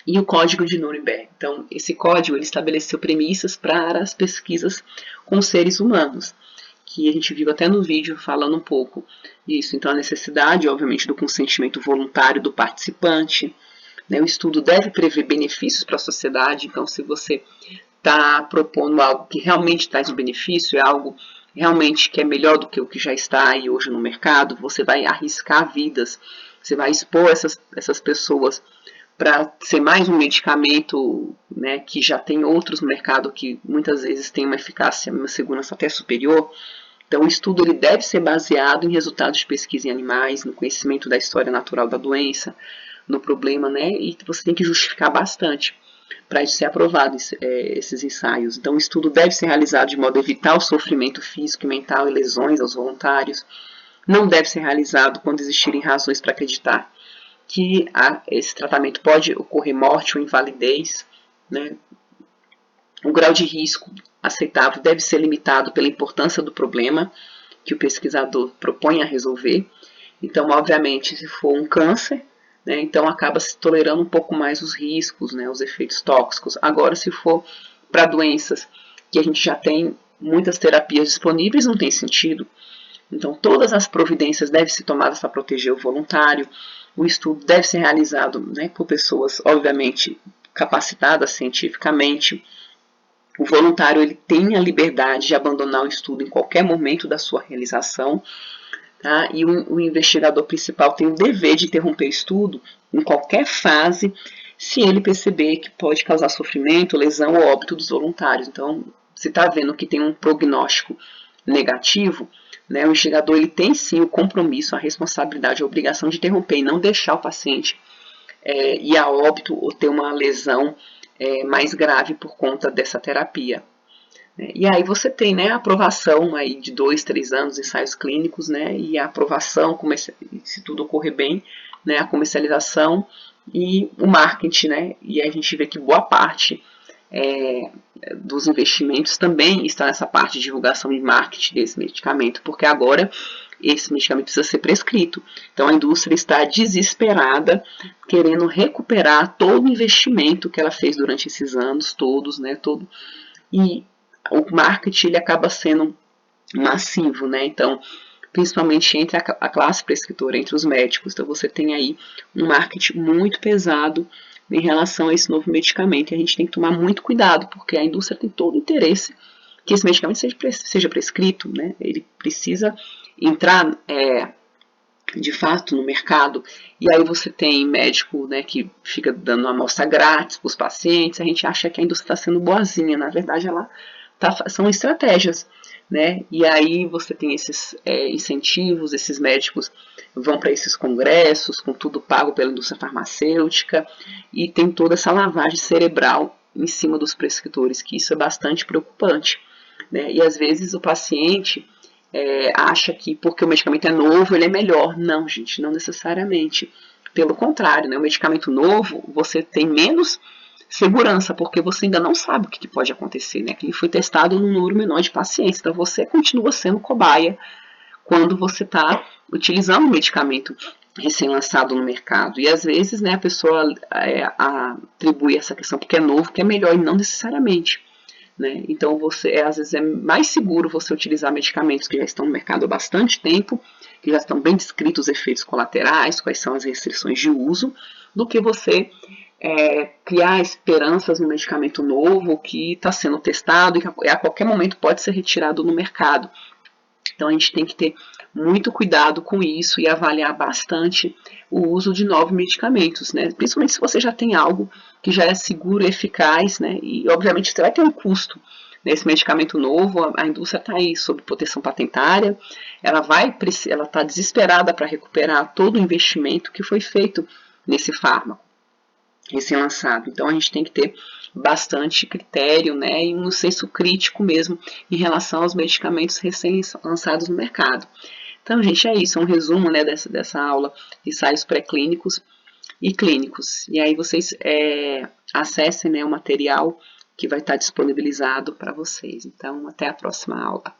E o Código de Nuremberg. Então, esse código ele estabeleceu premissas para as pesquisas com seres humanos, que a gente viu até no vídeo falando um pouco disso. Então, a necessidade, obviamente, do consentimento voluntário do participante, né? O estudo deve prever benefícios para a sociedade. Então, se você está propondo algo que realmente traz um benefício, é algo realmente que é melhor do que o que já está aí hoje no mercado, você vai arriscar vidas, você vai expor essas pessoas para ser mais um medicamento, né, que já tem outros no mercado que muitas vezes tem uma eficácia, uma segurança até superior. Então, o estudo ele deve ser baseado em resultados de pesquisa em animais, no conhecimento da história natural da doença, no problema, né, e você tem que justificar bastante para isso ser aprovado, esses ensaios. Então, o estudo deve ser realizado de modo a evitar o sofrimento físico e mental e lesões aos voluntários. Não deve ser realizado quando existirem razões para acreditar que esse tratamento pode ocorrer morte ou invalidez, né? O grau de risco aceitável deve ser limitado pela importância do problema que o pesquisador propõe a resolver. Então, obviamente, se for um câncer, né, então acaba se tolerando um pouco mais os riscos, né, os efeitos tóxicos. Agora, se for para doenças que a gente já tem muitas terapias disponíveis, não tem sentido. Então, todas as providências devem ser tomadas para proteger o voluntário. O estudo deve ser realizado, né, por pessoas, obviamente, capacitadas cientificamente. O voluntário ele tem a liberdade de abandonar o estudo em qualquer momento da sua realização. Tá? E o investigador principal tem o dever de interromper o estudo em qualquer fase, se ele perceber que pode causar sofrimento, lesão ou óbito dos voluntários. Então, se está vendo que tem um prognóstico negativo, né, o investigador ele tem sim o compromisso, a responsabilidade, a obrigação de interromper e não deixar o paciente ir a óbito ou ter uma lesão mais grave por conta dessa terapia. E aí você tem, né, a aprovação aí de 2, 3 anos, ensaios clínicos, né, e a aprovação, se tudo ocorrer bem, né, a comercialização e o marketing, né, e aí a gente vê que boa parte dos investimentos também está nessa parte de divulgação e marketing desse medicamento, porque agora esse medicamento precisa ser prescrito. Então a indústria está desesperada, querendo recuperar todo o investimento que ela fez durante esses anos todos, né, e o marketing ele acaba sendo massivo, né? Então, principalmente entre a classe prescritora, entre os médicos. Então, você tem aí um marketing muito pesado em relação a esse novo medicamento. E a gente tem que tomar muito cuidado, porque a indústria tem todo o interesse que esse medicamento seja prescrito, né? Ele precisa entrar de fato no mercado, e aí você tem médico, né, que fica dando uma amostra grátis para os pacientes. A gente acha que a indústria está sendo boazinha, na verdade são estratégias, né? E aí você tem esses incentivos, esses médicos vão para esses congressos, com tudo pago pela indústria farmacêutica, e tem toda essa lavagem cerebral em cima dos prescritores, que isso é bastante preocupante, né? E às vezes o paciente acha que porque o medicamento é novo, ele é melhor. Não, gente, não necessariamente. Pelo contrário, né? O medicamento novo, você tem menos segurança, porque você ainda não sabe o que pode acontecer, né? Que ele foi testado num número menor de pacientes, então você continua sendo cobaia quando você está utilizando um medicamento recém-lançado no mercado. E às vezes, né, a pessoa atribui essa questão porque é novo, que é melhor, e não necessariamente. Né? Então, às vezes é mais seguro você utilizar medicamentos que já estão no mercado há bastante tempo, que já estão bem descritos os efeitos colaterais, quais são as restrições de uso, do que você criar esperanças no medicamento novo que está sendo testado e que a qualquer momento pode ser retirado no mercado. Então, a gente tem que ter muito cuidado com isso e avaliar bastante o uso de novos medicamentos, né? Principalmente se você já tem algo que já é seguro e eficaz, né? E, obviamente, você vai ter um custo nesse medicamento novo. A indústria está aí sob proteção patentária, ela está desesperada para recuperar todo o investimento que foi feito nesse fármaco recém-lançado. Então, a gente tem que ter bastante critério, né, e um senso crítico mesmo em relação aos medicamentos recém-lançados no mercado. Então, gente, é isso, é um resumo, né, dessa aula de ensaios pré-clínicos e clínicos. E aí vocês acessem, né, o material que vai estar disponibilizado para vocês. Então, até a próxima aula.